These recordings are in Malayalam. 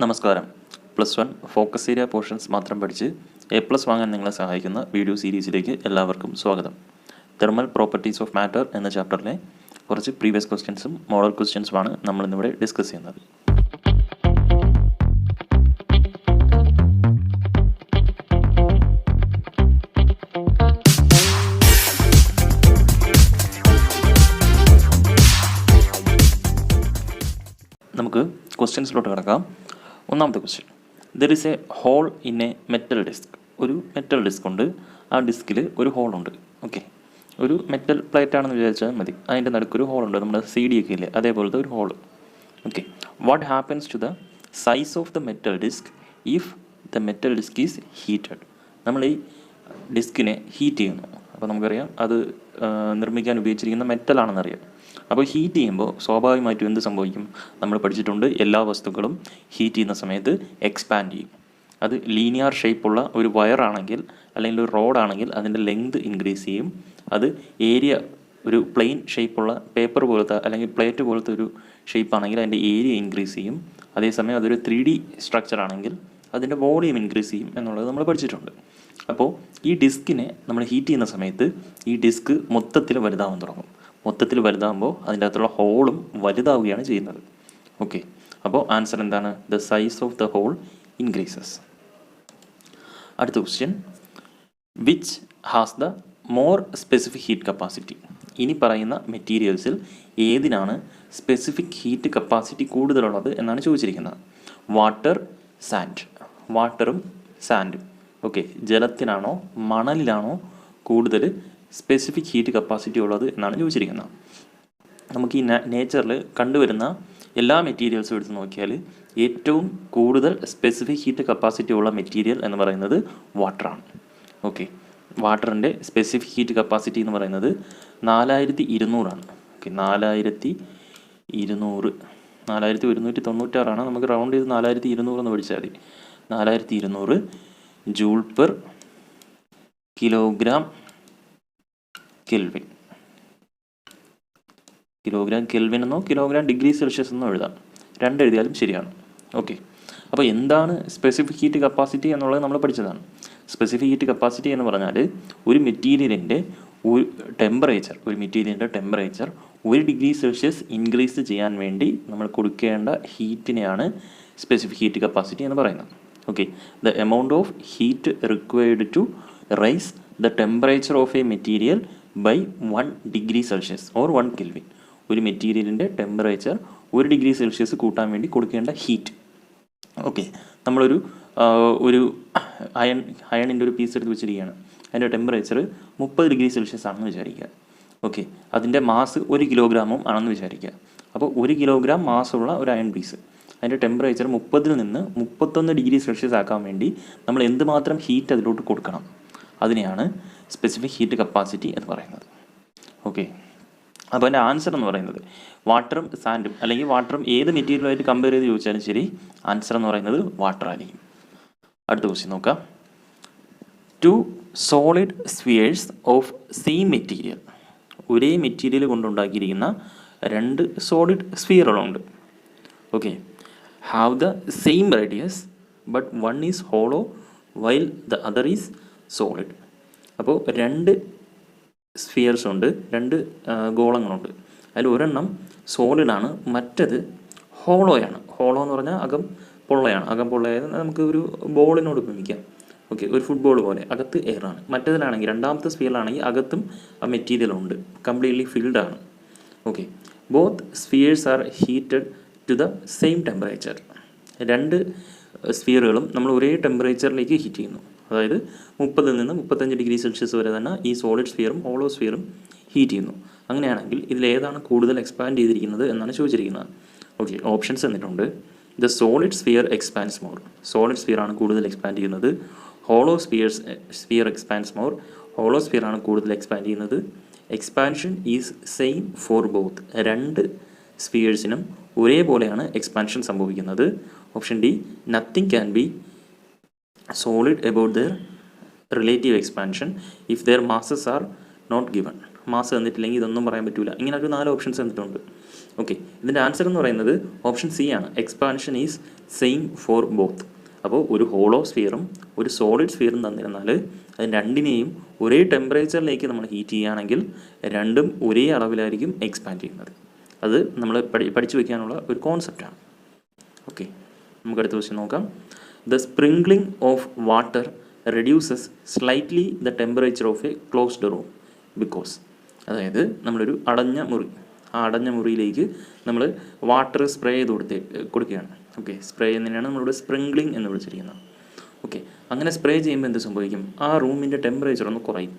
നമസ്കാരം. +1 ഫോക്കസ് ഏരിയ പോർഷൻസ് മാത്രം പഠിച്ച് A+ വാങ്ങാൻ നിങ്ങളെ സഹായിക്കുന്ന വീഡിയോ സീരീസിലേക്ക് എല്ലാവർക്കും സ്വാഗതം. തെർമൽ പ്രോപ്പർട്ടീസ് ഓഫ് മാറ്റർ എന്ന ചാപ്റ്ററിലെ കുറച്ച് പ്രീവിയസ് ക്വസ്റ്റ്യൻസും മോഡൽ ക്വസ്റ്റ്യൻസുമാണ് നമ്മളിന്നിവിടെ ഡിസ്കസ് ചെയ്യുന്നത്. നമുക്ക് ക്വസ്റ്റ്യൻസിലോട്ട് കിടക്കാം. ഒന്നാമത്തെ question, there is a hole in a metal disc. ഒരു മെറ്റൽ ഡിസ്ക് ഉണ്ട്, ആ ഡിസ്കിൽ ഒരു ഹോളുണ്ട്. ഓക്കെ, ഒരു മെറ്റൽ പ്ലേറ്റ് ആണെന്ന് വിചാരിച്ചാൽ മതി. അതിൻ്റെ നടുക്കൊരു ഹോളുണ്ട്, നമ്മുടെ CD ഒക്കെ ഇല്ലേ അതേപോലത്തെ ഒരു hole. Okay, what happens to the size of the metal disc if the metal disc is heated? നമ്മൾ ഈ ഡിസ്കിനെ ഹീറ്റ് ചെയ്യുന്നു. അപ്പോൾ നമുക്കറിയാം അത് നിർമ്മിക്കാൻ ഉപയോഗിച്ചിരിക്കുന്ന മെറ്റലാണെന്നറിയാം. അപ്പോൾ ഹീറ്റ് ചെയ്യുമ്പോൾ സ്വാഭാവികമായിട്ടും എന്ത് സംഭവിക്കും? നമ്മൾ പഠിച്ചിട്ടുണ്ട്, എല്ലാ വസ്തുക്കളും ഹീറ്റ് ചെയ്യുന്ന സമയത്ത് എക്സ്പാൻഡ് ചെയ്യും. അത് ലീനിയർ ഷേപ്പുള്ള ഒരു വയറാണെങ്കിൽ അല്ലെങ്കിൽ ഒരു റോഡാണെങ്കിൽ അതിൻ്റെ ലെങ്ത് ഇൻക്രീസ് ചെയ്യും. അത് ഏരിയ ഒരു പ്ലെയിൻ ഷേപ്പുള്ള പേപ്പർ പോലത്തെ അല്ലെങ്കിൽ പ്ലേറ്റ് പോലത്തെ ഒരു ഷേപ്പാണെങ്കിൽ അതിൻ്റെ ഏരിയ ഇൻക്രീസ് ചെയ്യും. അതേസമയം അതൊരു 3D സ്ട്രക്ചർ ആണെങ്കിൽ അതിൻ്റെ വോളിയം ഇൻക്രീസ് ചെയ്യും എന്നുള്ളത് നമ്മൾ പഠിച്ചിട്ടുണ്ട്. അപ്പോൾ ഈ ഡിസ്കിനെ നമ്മൾ ഹീറ്റ് ചെയ്യുന്ന സമയത്ത് ഈ ഡിസ്ക് മൊത്തത്തിൽ വലുതാവാൻ തുടങ്ങും. മൊത്തത്തിൽ വലുതാകുമ്പോൾ അതിൻ്റെ അകത്തുള്ള ഹോളും വലുതാവുകയാണ് ചെയ്യുന്നത്. ഓക്കെ, അപ്പോൾ ആൻസർ എന്താണ്? The size of the hole increases. അടുത്ത question, which has the more specific heat capacity? ഇനി പറയുന്ന മെറ്റീരിയൽസിൽ ഏതിനാണ് സ്പെസിഫിക് ഹീറ്റ് കപ്പാസിറ്റി കൂടുതലുള്ളത് എന്നാണ് ചോദിച്ചിരിക്കുന്നത്. Water, sand. വാട്ടറും സാൻഡും. ഓക്കെ, ജലത്തിനാണോ മണലിലാണോ കൂടുതൽ സ്പെസിഫിക് ഹീറ്റ് കപ്പാസിറ്റി ഉള്ളത് എന്നാണ് ചോദിച്ചിരിക്കുന്നത്. നമുക്ക് ഈ നേച്ചറിൽ കണ്ടുവരുന്ന എല്ലാ മെറ്റീരിയൽസും എടുത്ത് നോക്കിയാൽ ഏറ്റവും കൂടുതൽ സ്പെസിഫിക് ഹീറ്റ് കപ്പാസിറ്റി ഉള്ള മെറ്റീരിയൽ എന്ന് പറയുന്നത് വാട്ടറാണ്. ഓക്കെ, വാട്ടറിൻ്റെ സ്പെസിഫിക് ഹീറ്റ് കപ്പാസിറ്റി എന്ന് പറയുന്നത് 4200 ഓക്കെ, 4200, 4196 നമുക്ക് റൗണ്ട് ചെയ്ത് 4200 എന്ന് പഠിച്ചാൽ മതി. 4200 joule per kilogram kelvin. Kilogram kelvin എന്നോ കിലോഗ്രാം ഡിഗ്രി സെൽഷ്യസ് എന്നോ എഴുതാം, രണ്ടെഴുതിയാലും ശരിയാണ്. ഓക്കെ, അപ്പോൾ എന്താണ് സ്പെസിഫിക് ഹീറ്റ് കപ്പാസിറ്റി എന്നുള്ളത് നമ്മൾ പഠിച്ചതാണ്. സ്പെസിഫിക് ഹീറ്റ് കപ്പാസിറ്റി എന്ന് പറഞ്ഞാൽ ഒരു മെറ്റീരിയലിൻ്റെ ടെമ്പറേച്ചർ 1 ഡിഗ്രി സെൽഷ്യസ് ഇൻക്രീസ് ചെയ്യാൻ വേണ്ടി നമ്മൾ കൊടുക്കേണ്ട ഹീറ്റിനെയാണ് സ്പെസിഫിക് ഹീറ്റ് കപ്പാസിറ്റി എന്ന് പറയുന്നത്. Okay, the amount of heat required to raise the temperature of a material by 1 degree Celsius or 1 kelvin. ഒരു മെറ്റീരിയലിൻ്റെ ടെമ്പറേച്ചർ 1 ഡിഗ്രി സെൽഷ്യസ് കൂട്ടാൻ വേണ്ടി കൊടുക്കേണ്ട ഹീറ്റ്. ഓക്കെ, നമ്മളൊരു അയണിൻ്റെ ഒരു പീസ് എടുത്ത് വെച്ചിരിക്കുകയാണ്. അതിൻ്റെ ടെമ്പറേച്ചർ 30 ഡിഗ്രി സെൽഷ്യസ് ആണെന്ന് വിചാരിക്കുക. ഓക്കെ, അതിൻ്റെ മാസ് 1 കിലോഗ്രാമും ആണെന്ന് വിചാരിക്കുക. അപ്പോൾ 1 കിലോഗ്രാം മാസുള്ള ഒരു അയൺ പീസ്, അതിൻ്റെ ടെമ്പറേച്ചർ 30 നിന്ന് 31 ഡിഗ്രി സെൽഷ്യസ് ആക്കാൻ വേണ്ടി നമ്മൾ എന്തുമാത്രം ഹീറ്റ് അതിലോട്ട് കൊടുക്കണം, അതിനെയാണ് സ്പെസിഫിക് ഹീറ്റ് കപ്പാസിറ്റി എന്ന് പറയുന്നത്. ഓക്കെ, അപ്പോൾ അതിൻ്റെ ആൻസർ എന്ന് പറയുന്നത് വാട്ടറും സാൻഡും, അല്ലെങ്കിൽ വാട്ടറും ഏത് മെറ്റീരിയലുമായിട്ട് കമ്പയർ ചെയ്ത് ചോദിച്ചാലും ശരി, ആൻസർ എന്ന് പറയുന്നത് വാട്ടർ ആയിരിക്കും. അടുത്ത ക്വസ്റ്റ്യൻ നോക്കാം. 2 solid spheres of same material. ഒരേ മെറ്റീരിയൽ കൊണ്ടുണ്ടാക്കിയിരിക്കുന്ന 2 സോളിഡ് സ്ഫിയറുകളുണ്ട്. Okay, have the same radius but one is hollow while the other is solid. അപ്പോൾ 2 സ്ഫിയേഴ്സ് ഉണ്ട്, 2 ഗോളങ്ങളുണ്ട്. അതിൽ ഒരെണ്ണം സോളിഡാണ്, മറ്റത് ഹോളോയാണ്. ഹോളോ എന്ന് പറഞ്ഞാൽ അകം പൊള്ളയാണ്. അകം പൊള്ളയായത് നമുക്ക് ഒരു ബോളിനോട് ഉപയോഗിക്കാം. ഓക്കെ, ഒരു ഫുട്ബോൾ പോലെ അകത്ത് എയറാണ്. മറ്റതിലാണെങ്കിൽ രണ്ടാമത്തെ സ്ഫിയറിലാണെങ്കിൽ അകത്തും ആ മെറ്റീരിയൽ ഉണ്ട്, കംപ്ലീറ്റ്ലി ഫിൽഡ് ആണ്. Okay, both spheres are heated to the same temperature. 2 സ്ഫിയറുകളും നമ്മൾ ഒരേ ടെമ്പറേച്ചറിലേക്ക് ഹീറ്റ് ചെയ്യുന്നു. അതായത് 30 നിന്ന് 35 ഡിഗ്രി സെൽഷ്യസ് വരെ തന്നെ ഈ സോളിഡ് സ്ഫിയറും ഹോളോ സ്ഫിയറും ഹീറ്റ് ചെയ്യുന്നു. അങ്ങനെയാണെങ്കിൽ ഇതിലേതാണ് കൂടുതൽ എക്സ്പാൻഡ് ചെയ്തിരിക്കുന്നത് എന്നാണ് ചോദിച്ചിരിക്കുന്നത്. ഓക്കെ, ഓപ്ഷൻസ് തന്നിട്ടുണ്ട്. The solid sphere expands more. Solid sphere ആണ് കൂടുതൽ എക്സ്പാൻഡ് ചെയ്യുന്നത്. Hollow sphere expands more. Hollow sphere ആണ് കൂടുതൽ എക്സ്പാൻഡ് ചെയ്യുന്നത്. Expansion is same for both. 2 സ്ഫിയേഴ്സിനും ഒരേപോലെയാണ് എക്സ്പാൻഷൻ സംഭവിക്കുന്നത്. Option D, nothing can be solid about their relative expansion if their masses are not given. Mass തന്നിട്ടില്ലെങ്കിൽ ഇതൊന്നും പറയാൻ പറ്റില്ല. ഇങ്ങനെ ഒരു 4 ഓപ്ഷൻസ് തന്നിട്ടുണ്ട്. ഓക്കെ, ഇതിൻ്റെ ആൻസർ എന്ന് പറയുന്നത് ഓപ്ഷൻ സി ആണ്. Expansion is same for both. അപ്പോൾ ഒരു ഹോളോ സ്ഫിയറും ഒരു സോളിഡ് സ്ഫിയറും തന്നിരുന്നാൽ അത് രണ്ടിനെയും ഒരേ ടെമ്പറേച്ചറിലേക്ക് നമ്മൾ ഹീറ്റ് ചെയ്യുകയാണെങ്കിൽ രണ്ടും ഒരേ അളവിലായിരിക്കും എക്സ്പാൻഡ് ചെയ്യുന്നത്. അത് നമ്മൾ പഠിച്ചു വയ്ക്കാനുള്ള ഒരു കോൺസെപ്റ്റാണ്. ഓക്കെ, നമുക്ക് അടുത്ത ക്വസ്റ്റ്യൻ നോക്കാം. The sprinkling of water reduces slightly the temperature of A closed room because. അതായത് നമ്മളൊരു അടഞ്ഞ മുറി, ആ അടഞ്ഞ മുറിയിലേക്ക് നമ്മൾ വാട്ടർ സ്പ്രേ ചെയ്ത് കൊടുക്കുകയാണ്. ഓക്കെ, സ്പ്രേ ചെയ്യുന്നതിനാണ് നമ്മളിവിടെ സ്പ്രിംഗ്ലിംഗ് എന്ന് വിളിച്ചിരിക്കുന്നത്. ഓക്കെ, അങ്ങനെ സ്പ്രേ ചെയ്യുമ്പോൾ എന്ത് സംഭവിക്കും? ആ റൂമിൻ്റെ ടെമ്പറേച്ചർ ഒന്ന് കുറയും.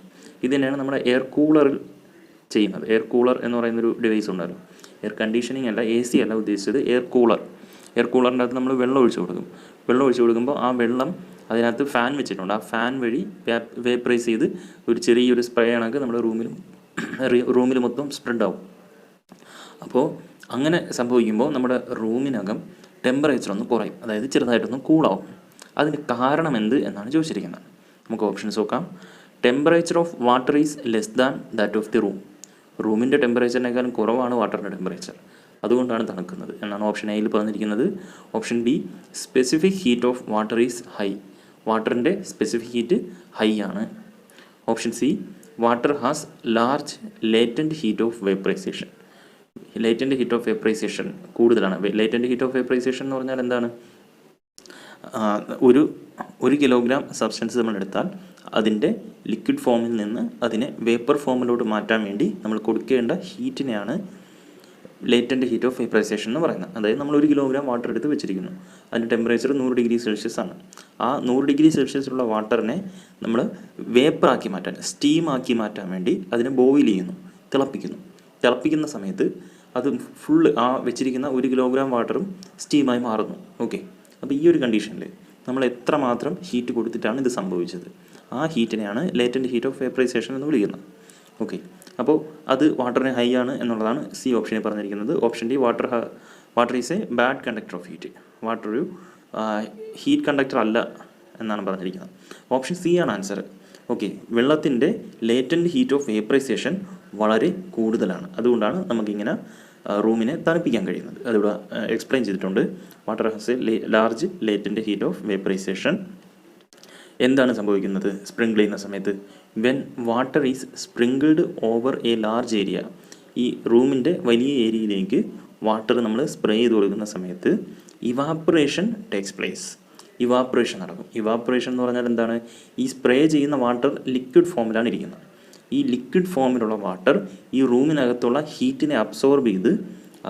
ഇത് തന്നെയാണ് നമ്മുടെ എയർ കൂളറിൽ ചെയ്യുന്നത്. എയർ കൂളർ എന്ന് പറയുന്നൊരു ഡിവൈസ് ഉണ്ടല്ലോ. എയർ കണ്ടീഷനിങ് അല്ല, AC അല്ല ഉദ്ദേശിച്ചത്, എയർ കൂളർ. എയർ കൂളറിൻ്റെ അകത്ത് നമ്മൾ വെള്ളം ഒഴിച്ചു കൊടുക്കും. വെള്ളം ഒഴിച്ചു കൊടുക്കുമ്പോൾ ആ വെള്ളം അതിനകത്ത് ഫാൻ വെച്ചിട്ടുണ്ട്. ആ ഫാൻ വഴി വേപ്പറൈസ് ചെയ്ത് ഒരു ചെറിയൊരു സ്പ്രേ കണക്ക് നമ്മുടെ റൂമിൽ മൊത്തം സ്പ്രെഡ് ആവും. അപ്പോൾ അങ്ങനെ സംഭവിക്കുമ്പോൾ നമ്മുടെ റൂമിനകം ടെമ്പറേച്ചർ ഒന്ന് കുറയും, അതായത് ചെറുതായിട്ടൊന്ന് കൂളാവും. അതിന് കാരണം എന്ത് എന്നാണ് ചോദിച്ചിരിക്കുന്നത്. നമുക്ക് ഓപ്ഷൻസ് നോക്കാം. Temperature of water is less than that of the room. റൂമിൻ്റെ ടെമ്പറേച്ചറിനേക്കാളും കുറവാണ് വാട്ടറിൻ്റെ ടെമ്പറേച്ചർ, അതുകൊണ്ടാണ് തണുക്കുന്നത് എന്നാണ് ഓപ്ഷൻ എയിൽ പറഞ്ഞിരിക്കുന്നത്. Option B, specific heat of water is high. വാട്ടറിൻ്റെ സ്പെസിഫിക് ഹീറ്റ് ഹൈ ആണ്. Option C, water has large latent heat of vaporisation. Latent heat of vaporisation കൂടുതലാണ്. ലേറ്റൻറ്റ് ഹീറ്റ് ഓഫ് വേപ്പറൈസേഷൻ എന്ന് പറഞ്ഞാൽ എന്താണ്? ഒരു കിലോഗ്രാം സബ്സ്റ്റൻസ് നമ്മൾ എടുത്താൽ അതിൻ്റെ ലിക്വിഡ് ഫോമിൽ നിന്ന് അതിനെ വേപ്പർ ഫോമിലോട്ട് മാറ്റാൻ വേണ്ടി നമ്മൾ കൊടുക്കേണ്ട ഹീറ്റിനെയാണ് ലേറ്റൻറ്റ് ഹീറ്റ് ഓഫ് വേപ്പറൈസേഷൻ എന്ന് പറയുന്നത്. അതായത് നമ്മൾ 1 കിലോഗ്രാം വാട്ടർ എടുത്ത് വെച്ചിരിക്കുന്നു, അതിൻ്റെ ടെമ്പറേച്ചർ 100 ഡിഗ്രി സെൽഷ്യസ് ആണ്. ആ 100 ഡിഗ്രി സെൽഷ്യസിലുള്ള വാട്ടറിനെ നമ്മൾ വേപ്പറാക്കി മാറ്റാൻ, സ്റ്റീമാക്കി മാറ്റാൻ വേണ്ടി അതിനെ ബോയിൽ ചെയ്യുന്നു, തിളപ്പിക്കുന്ന സമയത്ത് അത് ഫുള്ള് ആ വെച്ചിരിക്കുന്ന 1 കിലോഗ്രാം വാട്ടറും സ്റ്റീമായി മാറുന്നു. ഓക്കെ, അപ്പോൾ ഈ ഒരു കണ്ടീഷനിൽ നമ്മൾ എത്രമാത്രം ഹീറ്റ് കൊടുത്തിട്ടാണ് ഇത് സംഭവിച്ചത്, ആ ഹീറ്റിനെയാണ് ലേറ്റൻറ്റ് ഹീറ്റ് ഓഫ് വേപ്പറൈസേഷൻ എന്ന് വിളിക്കുന്നത്. ഓക്കെ, അപ്പോൾ അത് വാട്ടറിന് ഹൈ ആണ് എന്നുള്ളതാണ് സി ഓപ്ഷനിൽ പറഞ്ഞിരിക്കുന്നത്. Option D, water is A bad conductor of heat. Water ഒരു ഹീറ്റ് കണ്ടക്ടർ അല്ല എന്നാണ് പറഞ്ഞിരിക്കുന്നത്. ഓപ്ഷൻ സി ആണ് ആൻസർ. ഓക്കെ, വെള്ളത്തിൻ്റെ ലേറ്റൻറ്റ് ഹീറ്റ് ഓഫ് വേപ്പറൈസേഷൻ വളരെ കൂടുതലാണ്, അതുകൊണ്ടാണ് നമുക്കിങ്ങനെ റൂമിനെ തണുപ്പിക്കാൻ കഴിയുന്നത്. അതിവിടെ എക്സ്പ്ലെയിൻ ചെയ്തിട്ടുണ്ട്. Water has A large latent heat of vaporisation. എന്താണ് സംഭവിക്കുന്നത് സ്പ്രിങ്കിൾ ചെയ്യുന്ന സമയത്ത്? When water is sprinkled over A large area. ഈ റൂമിൻ്റെ വലിയ ഏരിയയിലേക്ക് വാട്ടർ നമ്മൾ സ്പ്രേ ചെയ്ത് കൊടുക്കുന്ന സമയത്ത് ഇവാപ്പറേഷൻ ടേക്സ് പ്ലേസ്. ഇവാപ്പറേഷൻ നടക്കും. ഇവാപ്പറേഷൻ എന്ന് പറഞ്ഞാൽ എന്താണ്? ഈ സ്പ്രേ ചെയ്യുന്ന വാട്ടർ ലിക്വിഡ് ഫോമിലാണ് ഇരിക്കുന്നത്. ഈ ലിക്വിഡ് ഫോമിലുള്ള വാട്ടർ ഈ റൂമിനകത്തുള്ള ഹീറ്റിനെ അബ്സോർബ് ചെയ്ത്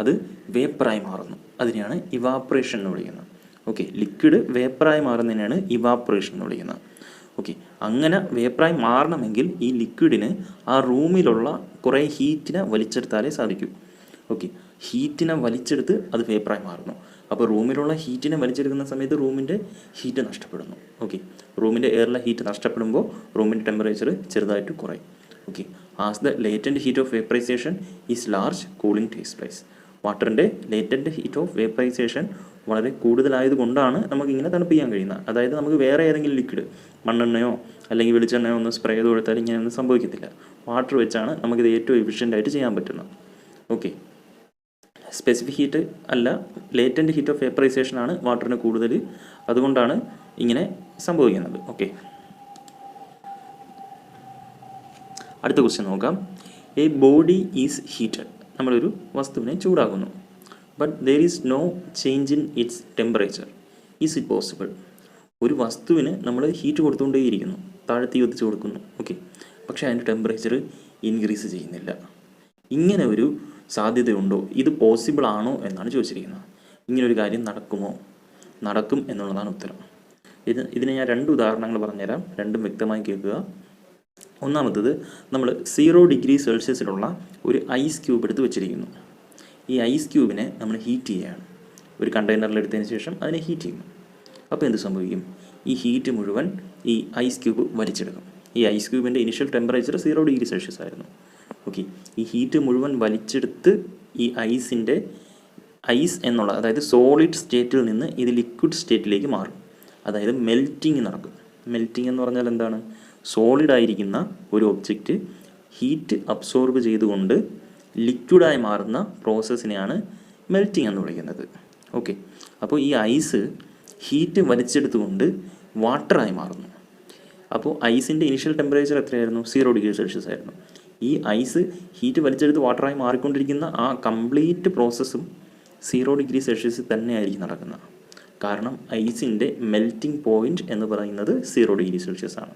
അത് വേപ്പറായി മാറുന്നു. അതിനെയാണ് ഇവാപ്പറേഷൻ എന്ന് വിളിക്കുന്നത്. ഓക്കെ, ലിക്വിഡ് വേപ്പറായി മാറുന്നതിനാണ് ഇവാപ്പറേഷൻ എന്ന് വിളിക്കുന്നത്. ഓക്കെ, അങ്ങനെ വേപ്പറായി മാറണമെങ്കിൽ ഈ ലിക്വിഡിന് ആ റൂമിലുള്ള കുറേ ഹീറ്റിനെ വലിച്ചെടുത്താലേ സാധിക്കൂ. ഓക്കെ, ഹീറ്റിനെ വലിച്ചെടുത്ത് അത് വേപ്പറായി മാറുന്നു. അപ്പോൾ റൂമിലുള്ള ഹീറ്റിനെ വലിച്ചെടുക്കുന്ന സമയത്ത് റൂമിൻ്റെ ഹീറ്റ് നഷ്ടപ്പെടുന്നു. ഓക്കെ, റൂമിൻ്റെ എയറിലെ ഹീറ്റ് നഷ്ടപ്പെടുമ്പോൾ റൂമിൻ്റെ ടെമ്പറേച്ചർ ചെറുതായിട്ട് കുറയും. Okay, as the latent heat of vaporisation is large, cooling takes place. വാട്ടറിൻ്റെ ലേറ്റൻറ്റ് ഹീറ്റ് ഓഫ് വേപ്പറൈസേഷൻ വളരെ കൂടുതലായതുകൊണ്ടാണ് നമുക്കിങ്ങനെ തണുപ്പിക്കാൻ കഴിയുന്നത്. അതായത് നമുക്ക് വേറെ ഏതെങ്കിലും ലിക്വിഡ്, മണ്ണെണ്ണയോ അല്ലെങ്കിൽ വെളിച്ചെണ്ണയോ ഒന്ന് സ്പ്രേ ചെയ്ത് കൊടുത്താൽ ഇങ്ങനെയൊന്നും സംഭവിക്കത്തില്ല. വാട്ടർ വെച്ചാണ് നമുക്കിത് ഏറ്റവും എഫിഷ്യൻ്റായിട്ട് ചെയ്യാൻ പറ്റുന്നത്. ഓക്കെ, സ്പെസിഫിക് ഹീറ്റ് അല്ല, ലേറ്റൻറ്റ് ഹീറ്റ് ഓഫ് വേപ്പറൈസേഷൻ ആണ് വാട്ടറിന് കൂടുതൽ, അതുകൊണ്ടാണ് ഇങ്ങനെ സംഭവിക്കുന്നത്. ഓക്കെ, അടുത്ത ക്വസ്റ്റ്യൻ നോക്കാം. A body is heated. നമ്മളൊരു വസ്തുവിനെ ചൂടാക്കുന്നു. But there is no change in its temperature. Is it possible? ഒരു വസ്തുവിന് നമ്മൾ ഹീറ്റ് കൊടുത്തുകൊണ്ടേയിരിക്കുന്നു, താഴത്തി എത്തിച്ചു കൊടുക്കുന്നു. ഓക്കെ, പക്ഷേ അതിൻ്റെ ടെമ്പറേച്ചർ ഇൻക്രീസ് ചെയ്യുന്നില്ല. ഇങ്ങനെ ഒരു സാധ്യതയുണ്ടോ? ഇത് പോസിബിൾ ആണോ എന്നാണ് ചോദിച്ചിരിക്കുന്നത്. ഇങ്ങനൊരു കാര്യം നടക്കുമോ? നടക്കും എന്നുള്ളതാണ് ഉത്തരം. ഇതിന് ഞാൻ 2 ഉദാഹരണങ്ങൾ പറഞ്ഞുതരാം, രണ്ടും വ്യക്തമായി കേൾക്കുക. ഒന്നാമത്തത്, നമ്മൾ 0 ഡിഗ്രി സെൽഷ്യസിലുള്ള ഒരു ഐസ് ക്യൂബ് എടുത്ത് വെച്ചിരിക്കുന്നു. ഈ ഐസ് ക്യൂബിനെ നമ്മൾ ഹീറ്റ് ചെയ്യുകയാണ്. ഒരു കണ്ടെയ്നറിലെടുത്തതിന് ശേഷം അതിനെ ഹീറ്റ് ചെയ്യുന്നു. അപ്പോൾ എന്ത് സംഭവിക്കും? ഈ ഹീറ്റ് മുഴുവൻ ഈ ഐസ് ക്യൂബ് വലിച്ചെടുക്കും. ഈ ഐസ് ക്യൂബിൻ്റെ ഇനിഷ്യൽ ടെമ്പറേച്ചർ 0 ഡിഗ്രി സെൽഷ്യസ് ആയിരുന്നു. ഓക്കെ, ഈ ഹീറ്റ് മുഴുവൻ വലിച്ചെടുത്ത് ഈ ഐസ് എന്നുള്ള, അതായത് സോളിഡ് സ്റ്റേറ്റിൽ നിന്ന് ഇത് ലിക്വിഡ് സ്റ്റേറ്റിലേക്ക് മാറും. അതായത് മെൽറ്റിങ് നടക്കും. മെൽറ്റിങ് എന്ന് പറഞ്ഞാൽ എന്താണ്? സോളിഡ് ആയിരിക്കുന്ന ഒരു ഒബ്ജക്റ്റ് ഹീറ്റ് അബ്സോർബ് ചെയ്തുകൊണ്ട് ലിക്വിഡായി മാറുന്ന പ്രോസസ്സിനെയാണ് മെൽറ്റിംഗ് എന്ന് വിളിക്കുന്നത്. ഓക്കെ, അപ്പോൾ ഈ ഐസ് ഹീറ്റ് വലിച്ചെടുത്തുകൊണ്ട് വാട്ടറായി മാറുന്നു. അപ്പോൾ ഐസിൻ്റെ ഇനിഷ്യൽ ടെമ്പറേച്ചർ എത്രയായിരുന്നു? 0 ഡിഗ്രി സെൽഷ്യസ് ആയിരുന്നു. ഈ ഐസ് ഹീറ്റ് വലിച്ചെടുത്ത് വാട്ടറായി മാറിക്കൊണ്ടിരിക്കുന്ന ആ കംപ്ലീറ്റ് പ്രോസസ്സും 0 ഡിഗ്രി സെൽഷ്യസിൽ തന്നെയായിരിക്കും നടക്കുന്നത്. കാരണം ഐസിൻ്റെ മെൽറ്റിംഗ് പോയിൻറ്റ് എന്ന് പറയുന്നത് 0 ഡിഗ്രി സെൽഷ്യസ് ആണ്.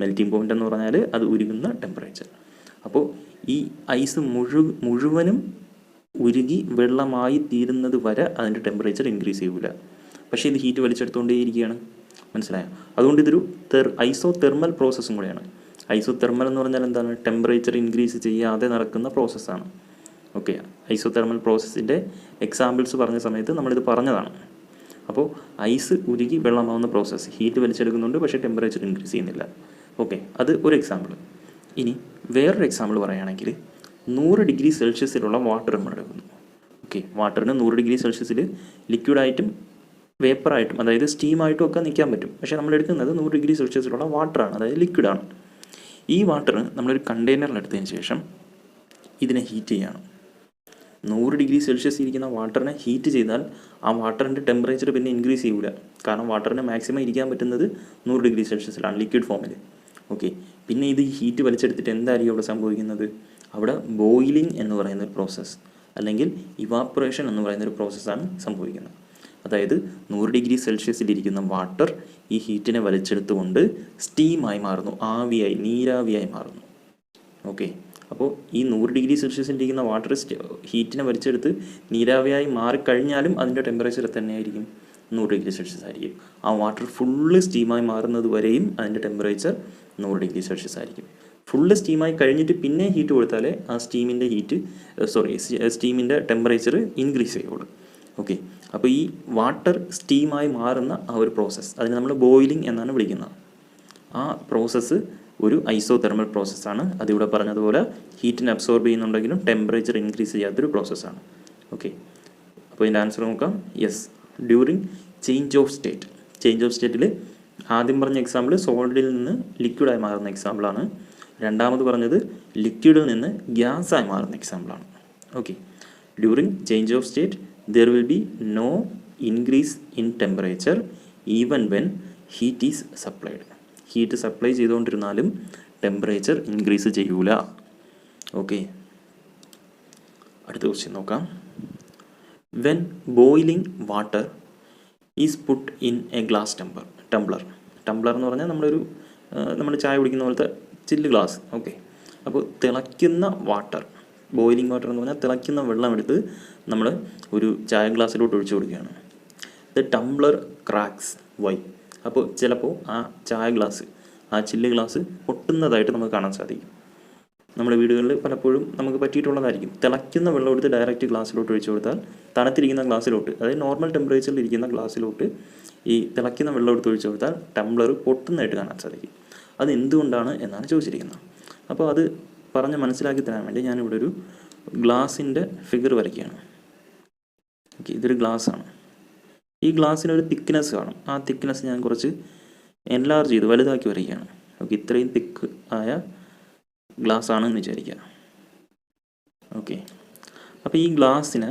മെൽറ്റിംഗ് പോയിൻ്റ് എന്ന് പറഞ്ഞാൽ അത് ഉരുകുന്ന ടെമ്പറേച്ചർ. അപ്പോൾ ഈ ഐസ് മുഴുവനും ഉരുകി വെള്ളമായി തീരുന്നത് വരെ അതിൻ്റെ ടെമ്പറേച്ചർ ഇൻക്രീസ് ചെയ്യില്ല. പക്ഷേ ഇത് ഹീറ്റ് വലിച്ചെടുത്തുകൊണ്ടേയിരിക്കുകയാണ്. മനസ്സിലായോ? അതുകൊണ്ട് ഇതൊരു ഐസോതെർമൽ പ്രോസസ്സും കൂടെയാണ്. ഐസോതെർമൽ എന്ന് പറഞ്ഞാൽ എന്താണ്? ടെമ്പറേച്ചർ ഇൻക്രീസ് ചെയ്യാതെ നടക്കുന്ന പ്രോസസ്സാണ്. ഓക്കെ, ഐസോതെർമൽ പ്രോസസ്സിൻ്റെ എക്സാമ്പിൾസ് പറഞ്ഞ സമയത്ത് നമ്മളിത് പറഞ്ഞതാണ്. അപ്പോൾ ഐസ് ഉരുകി വെള്ളമാവുന്ന പ്രോസസ്സ് ഹീറ്റ് വലിച്ചെടുക്കുന്നുണ്ട്, പക്ഷേ ടെമ്പറേച്ചർ ഇൻക്രീസ് ചെയ്യുന്നില്ല. ഓക്കെ, അത് ഒരു എക്സാമ്പിൾ. ഇനി വേറൊരു എക്സാമ്പിൾ പറയുകയാണെങ്കിൽ 100 ഡിഗ്രി സെൽഷ്യസിലുള്ള വാട്ടർ നമ്മൾ എടുക്കുന്നു. ഓക്കെ, വാട്ടറിന് 100 ഡിഗ്രി സെൽഷ്യസിൽ ലിക്വിഡായിട്ടും വേപ്പറായിട്ടും അതായത് സ്റ്റീമായിട്ടും ഒക്കെ നിൽക്കാൻ പറ്റും. പക്ഷേ നമ്മൾ എടുക്കുന്നത് 100 ഡിഗ്രി സെൽഷ്യസിലുള്ള വാട്ടറാണ്, അതായത് ലിക്വിഡാണ്. ഈ വാട്ടർ നമ്മളൊരു കണ്ടെയ്നറിലെടുത്തതിന് ശേഷം ഇതിനെ ഹീറ്റ് ചെയ്യണം. 100 ഡിഗ്രി സെൽഷ്യസ് ഇരിക്കുന്ന വാട്ടറിനെ ഹീറ്റ് ചെയ്താൽ ആ വാട്ടറിൻ്റെ ടെമ്പറേച്ചർ പിന്നെ ഇൻക്രീസ് ചെയ്യില്ല. കാരണം വാട്ടറിന് മാക്സിമം ഇരിക്കാൻ പറ്റുന്നത് 100 ഡിഗ്രി സെൽഷ്യസിലാണ്, ലിക്വിഡ് ഫോമിൽ. ഓക്കെ, പിന്നെ ഇത് ഹീറ്റ് വലിച്ചെടുത്തിട്ട് എന്തായിരിക്കും അവിടെ സംഭവിക്കുന്നത്? അവിടെ ബോയിലിംഗ് എന്ന് പറയുന്നൊരു പ്രോസസ്സ് അല്ലെങ്കിൽ ഇവാപ്പറേഷൻ എന്ന് പറയുന്നൊരു പ്രോസസ്സാണ് സംഭവിക്കുന്നത്. അതായത് 100 ഡിഗ്രി സെൽഷ്യസിലിരിക്കുന്ന വാട്ടർ ഈ ഹീറ്റിനെ വലിച്ചെടുത്തുകൊണ്ട് സ്റ്റീമായി മാറുന്നു, ആവിയായി, നീരാവിയായി മാറുന്നു. ഓക്കെ, അപ്പോൾ ഈ 100 ഡിഗ്രി സെൽഷ്യസിലിരിക്കുന്ന വാട്ടർ ഹീറ്റിനെ വലിച്ചെടുത്ത് നീരാവിയായി മാറിക്കഴിഞ്ഞാലും അതിൻ്റെ ടെമ്പറേച്ചർ തന്നെയായിരിക്കും, 100 ഡിഗ്രി സെൽഷ്യസ് ആയിരിക്കും. ആ വാട്ടർ ഫുള്ള് സ്റ്റീമായി മാറുന്നത് വരെയും അതിൻ്റെ ടെമ്പറേച്ചർ 100 ഡിഗ്രി സെൽഷ്യസ് ആയിരിക്കും. ഫുള്ള് സ്റ്റീമായി കഴിഞ്ഞിട്ട് പിന്നെ ഹീറ്റ് കൊടുത്താലേ ആ സ്റ്റീമിൻ്റെ ടെമ്പറേച്ചർ ഇൻക്രീസ് ചെയ്യുള്ളൂ. ഓക്കെ, അപ്പോൾ ഈ വാട്ടർ സ്റ്റീമായി മാറുന്ന ആ ഒരു പ്രോസസ്സ് അതിന് നമ്മൾ ബോയിലിംഗ് എന്നാണ് വിളിക്കുന്നത്. ആ പ്രോസസ്സ് ഒരു ഐസോതെർമൽ പ്രോസസ്സാണ്. അതിവിടെ പറഞ്ഞതുപോലെ ഹീറ്റിനെ അബ്സോർബ് ചെയ്യുന്നുണ്ടെങ്കിലും ടെമ്പറേച്ചർ ഇൻക്രീസ് ചെയ്യാത്തൊരു പ്രോസസ്സാണ്. ഓക്കെ, അപ്പോൾ ഇതിൻ്റെ ആൻസർ നോക്കാം. യെസ്, ഡ്യൂറിങ് ചേഞ്ച് ഓഫ് സ്റ്റേറ്റിൽ ആദ്യം പറഞ്ഞ എക്സാമ്പിൾ സോളിഡിൽ നിന്ന് ലിക്വിഡായി മാറുന്ന എക്സാമ്പിളാണ്. രണ്ടാമത് പറഞ്ഞത് ലിക്വിഡിൽ നിന്ന് ഗ്യാസായി മാറുന്ന എക്സാമ്പിളാണ്. Okay, during change of state there will be no increase in temperature even when heat is supplied. Heat supply ചെയ്തുകൊണ്ടിരുന്നാലും ടെമ്പറേച്ചർ ഇൻക്രീസ് ചെയ്യൂല. ഓക്കെ, അടുത്ത ക്വസ്റ്റ്യൻ നോക്കാം. When boiling water is put in a glass tumbler എന്ന് പറഞ്ഞാൽ നമ്മൾ ചായ കുടിക്കുന്ന പോലത്തെ ചില്ല് ഗ്ലാസ്. ഓക്കെ, അപ്പോൾ തിളയ്ക്കുന്ന വാട്ടർ, ബോയിലിംഗ് വാട്ടർ എന്ന് പറഞ്ഞാൽ തിളയ്ക്കുന്ന വെള്ളം എടുത്ത് നമ്മൾ ഒരു ചായ ഗ്ലാസ്സിലോട്ട് ഒഴിച്ചു കൊടുക്കുകയാണ്. The Tumblr cracks. വൈ? അപ്പോൾ ചിലപ്പോൾ ആ ചായ ഗ്ലാസ്, ആ ചില്ല് ഗ്ലാസ് പൊട്ടുന്നതായിട്ട് നമുക്ക് കാണാൻ സാധിക്കും. നമ്മുടെ വീടുകളിൽ പലപ്പോഴും നമുക്ക് പറ്റിയിട്ടുള്ളതായിരിക്കും. തിളയ്ക്കുന്ന വെള്ളം എടുത്ത് ഡയറക്റ്റ് ഗ്ലാസ്സിലോട്ട് ഒഴിച്ചു കൊടുത്താൽ തണുത്തിരിക്കുന്ന ഗ്ലാസ്സിലോട്ട്, അതായത് നോർമൽ ടെമ്പറേച്ചറിൽ ഇരിക്കുന്ന ഗ്ലാസ്സിലോട്ട് ഈ തിളയ്ക്കുന്ന വെള്ളം എടുത്ത് ഒഴിച്ചു കൊടുത്താൽ ടംബ്ലർ പൊട്ടുന്നതായിട്ട് കാണാൻ സാധിക്കും. അത് എന്തുകൊണ്ടാണ് എന്നാണ് ചോദിച്ചിരിക്കുന്നത്. അപ്പോൾ അത് പറഞ്ഞ് മനസ്സിലാക്കി തരാൻ വേണ്ടി ഞാനിവിടെ ഒരു ഗ്ലാസിൻ്റെ ഫിഗർ വരയ്ക്കുകയാണ്. ഓക്കെ, ഇതൊരു ഗ്ലാസ്സാണ്. ഈ ഗ്ലാസ്സിനൊരു തിക്നെസ് കാണും. ആ തിക്നെസ് ഞാൻ കുറച്ച് എൻലാർജ് ചെയ്ത് വലുതാക്കി വരയ്ക്കുകയാണ്. ഓക്കെ, ഇത്രയും തിക്ക് ആയ ഗ്ലാസ് ആണെന്ന് വിചാരിക്കുക. ഓക്കെ, അപ്പോൾ ഈ ഗ്ലാസ്സിന്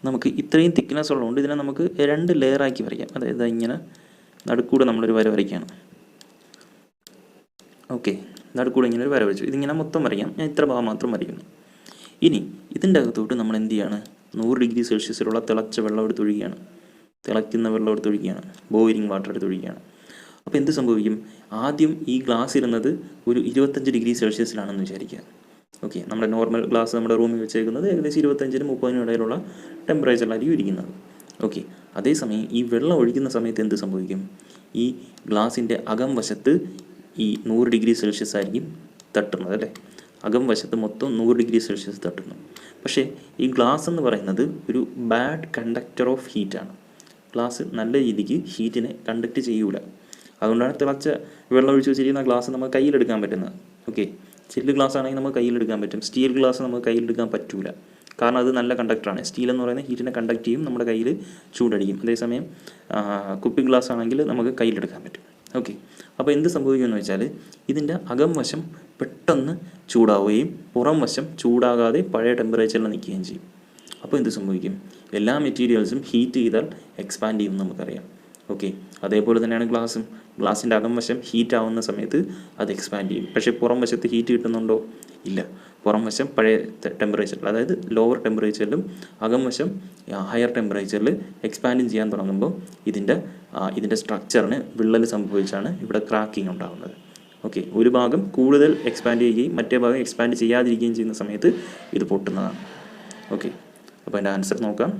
നമുക്ക് ഇത്രയും തിക്നെസ് ഉള്ളതുകൊണ്ട് ഇതിനെ നമുക്ക് 2 ലെയറാക്കി വരയ്ക്കാം. അതായത് ഇങ്ങനെ നടുക്കൂടെ നമ്മളൊരു വര വരയ്ക്കുകയാണ്. ഓക്കെ, നടുക്കൂടെ ഇങ്ങനെ ഒരു വര വരച്ചു. ഇതിങ്ങനെ മൊത്തം വരയ്ക്കാം. ഞാൻ ഇത്ര ഭാഗം മാത്രം വരയ്ക്കുന്നു. ഇനി ഇതിൻ്റെ അകത്തോട്ട് നമ്മൾ എന്ത് ചെയ്യാണ്? 100 ഡിഗ്രി സെൽഷ്യസിലുള്ള തിളച്ച വെള്ളം എടുത്തൊഴിക്കുകയാണ്. തിളയ്ക്കുന്ന വെള്ളം എടുത്തൊഴിക്കുകയാണ്. Boiling water എടുത്തൊഴിക്കുകയാണ്. അപ്പോൾ എന്ത് സംഭവിക്കും? ആദ്യം ഈ ഗ്ലാസ് ഇരുന്നത് ഒരു 25 ഡിഗ്രി സെൽഷ്യസിലാണെന്ന് വിചാരിക്കുക. ഓക്കെ, നമ്മുടെ നോർമൽ ഗ്ലാസ് നമ്മുടെ റൂമിൽ വെച്ചേക്കുന്നത് ഏകദേശം 25-നും 30-നും ഇടയിലുള്ള ടെമ്പറേച്ചറിലായിരിക്കും ഇരിക്കുന്നത്. ഓക്കെ, അതേസമയം ഈ വെള്ളം ഒഴിക്കുന്ന സമയത്ത് എന്ത് സംഭവിക്കും? ഈ ഗ്ലാസിൻ്റെ അകം വശത്ത് ഈ 100 ഡിഗ്രി സെൽഷ്യസ് ആയിരിക്കും തട്ടുന്നത്, അല്ലേ? അകം വശത്ത് മൊത്തം 100 ഡിഗ്രി സെൽഷ്യസ് തട്ടുന്നു. പക്ഷേ ഈ ഗ്ലാസ് എന്ന് പറയുന്നത് ഒരു ബാഡ് കണ്ടക്ടർ ഓഫ് ഹീറ്റാണ്. ഗ്ലാസ് നല്ല രീതിക്ക് ഹീറ്റിനെ കണ്ടക്ട് ചെയ്യൂല. അതുകൊണ്ടാണ് തിളച്ച വെള്ളം ഒഴിച്ച് വെച്ചിരിക്കുന്ന ഗ്ലാസ് നമുക്ക് കയ്യിലെടുക്കാൻ പറ്റുന്നത്. ഓക്കെ, ചില്ല് ഗ്ലാസ് ആണെങ്കിൽ നമുക്ക് കയ്യിലെടുക്കാൻ പറ്റും. സ്റ്റീൽ ഗ്ലാസ് നമുക്ക് കയ്യിലെടുക്കാൻ പറ്റൂല. കാരണം അത് നല്ല കണ്ടക്ടറാണ്. സ്റ്റീൽ എന്ന് പറയുന്നത് ഹീറ്റിനെ കണ്ടക്ട് ചെയ്യും, നമ്മുടെ കയ്യിൽ ചൂടടിക്കും. അതേസമയം കുപ്പി ഗ്ലാസ് ആണെങ്കിൽ നമുക്ക് കയ്യിലെടുക്കാൻ പറ്റും. ഓക്കെ, അപ്പോൾ എന്ത് സംഭവിക്കുമെന്ന് വെച്ചാൽ ഇതിൻ്റെ അകം വശം പെട്ടെന്ന് ചൂടാവുകയും പുറം വശം ചൂടാകാതെ പഴയ ടെമ്പറേച്ചറിൽ നിൽക്കുകയും ചെയ്യും. അപ്പോൾ എന്ത് സംഭവിക്കും? എല്ലാ മെറ്റീരിയൽസും ഹീറ്റ് ചെയ്താൽ എക്സ്പാൻഡ് ചെയ്യുമെന്ന് നമുക്കറിയാം. ഓക്കെ, അതേപോലെ തന്നെയാണ് ഗ്ലാസിൻ്റെ അകം വശം ഹീറ്റ് ആവുന്ന സമയത്ത് അത് എക്സ്പാൻഡ് ചെയ്യും. പക്ഷേ പുറം വശത്ത് ഹീറ്റ് കിട്ടുന്നുണ്ടോ? ഇല്ല. പുറം വശം പഴയ ടെമ്പറേച്ചറിൽ, അതായത് ലോവർ ടെമ്പറേച്ചറിലും അകം വശം ഹയർ ടെമ്പറേച്ചറിൽ എക്സ്പാൻഡ് ചെയ്യാൻ തുടങ്ങുമ്പോൾ ഇതിൻ്റെ സ്ട്രക്ചറിന് വിള്ളൽ സംഭവിച്ചാണ് ഇവിടെ ക്രാക്കിംഗ് ഉണ്ടാകുന്നത്. ഓക്കെ, ഒരു ഭാഗം കൂടുതൽ എക്സ്പാൻഡ് ചെയ്യുകയും മറ്റേ ഭാഗം എക്സ്പാൻഡ് ചെയ്യാതിരിക്കുകയും ചെയ്യുന്ന സമയത്ത് ഇത് പൊട്ടുന്നതാണ്. ഓക്കെ, അപ്പോൾ എൻ്റെ ആൻസർ നോക്കാം.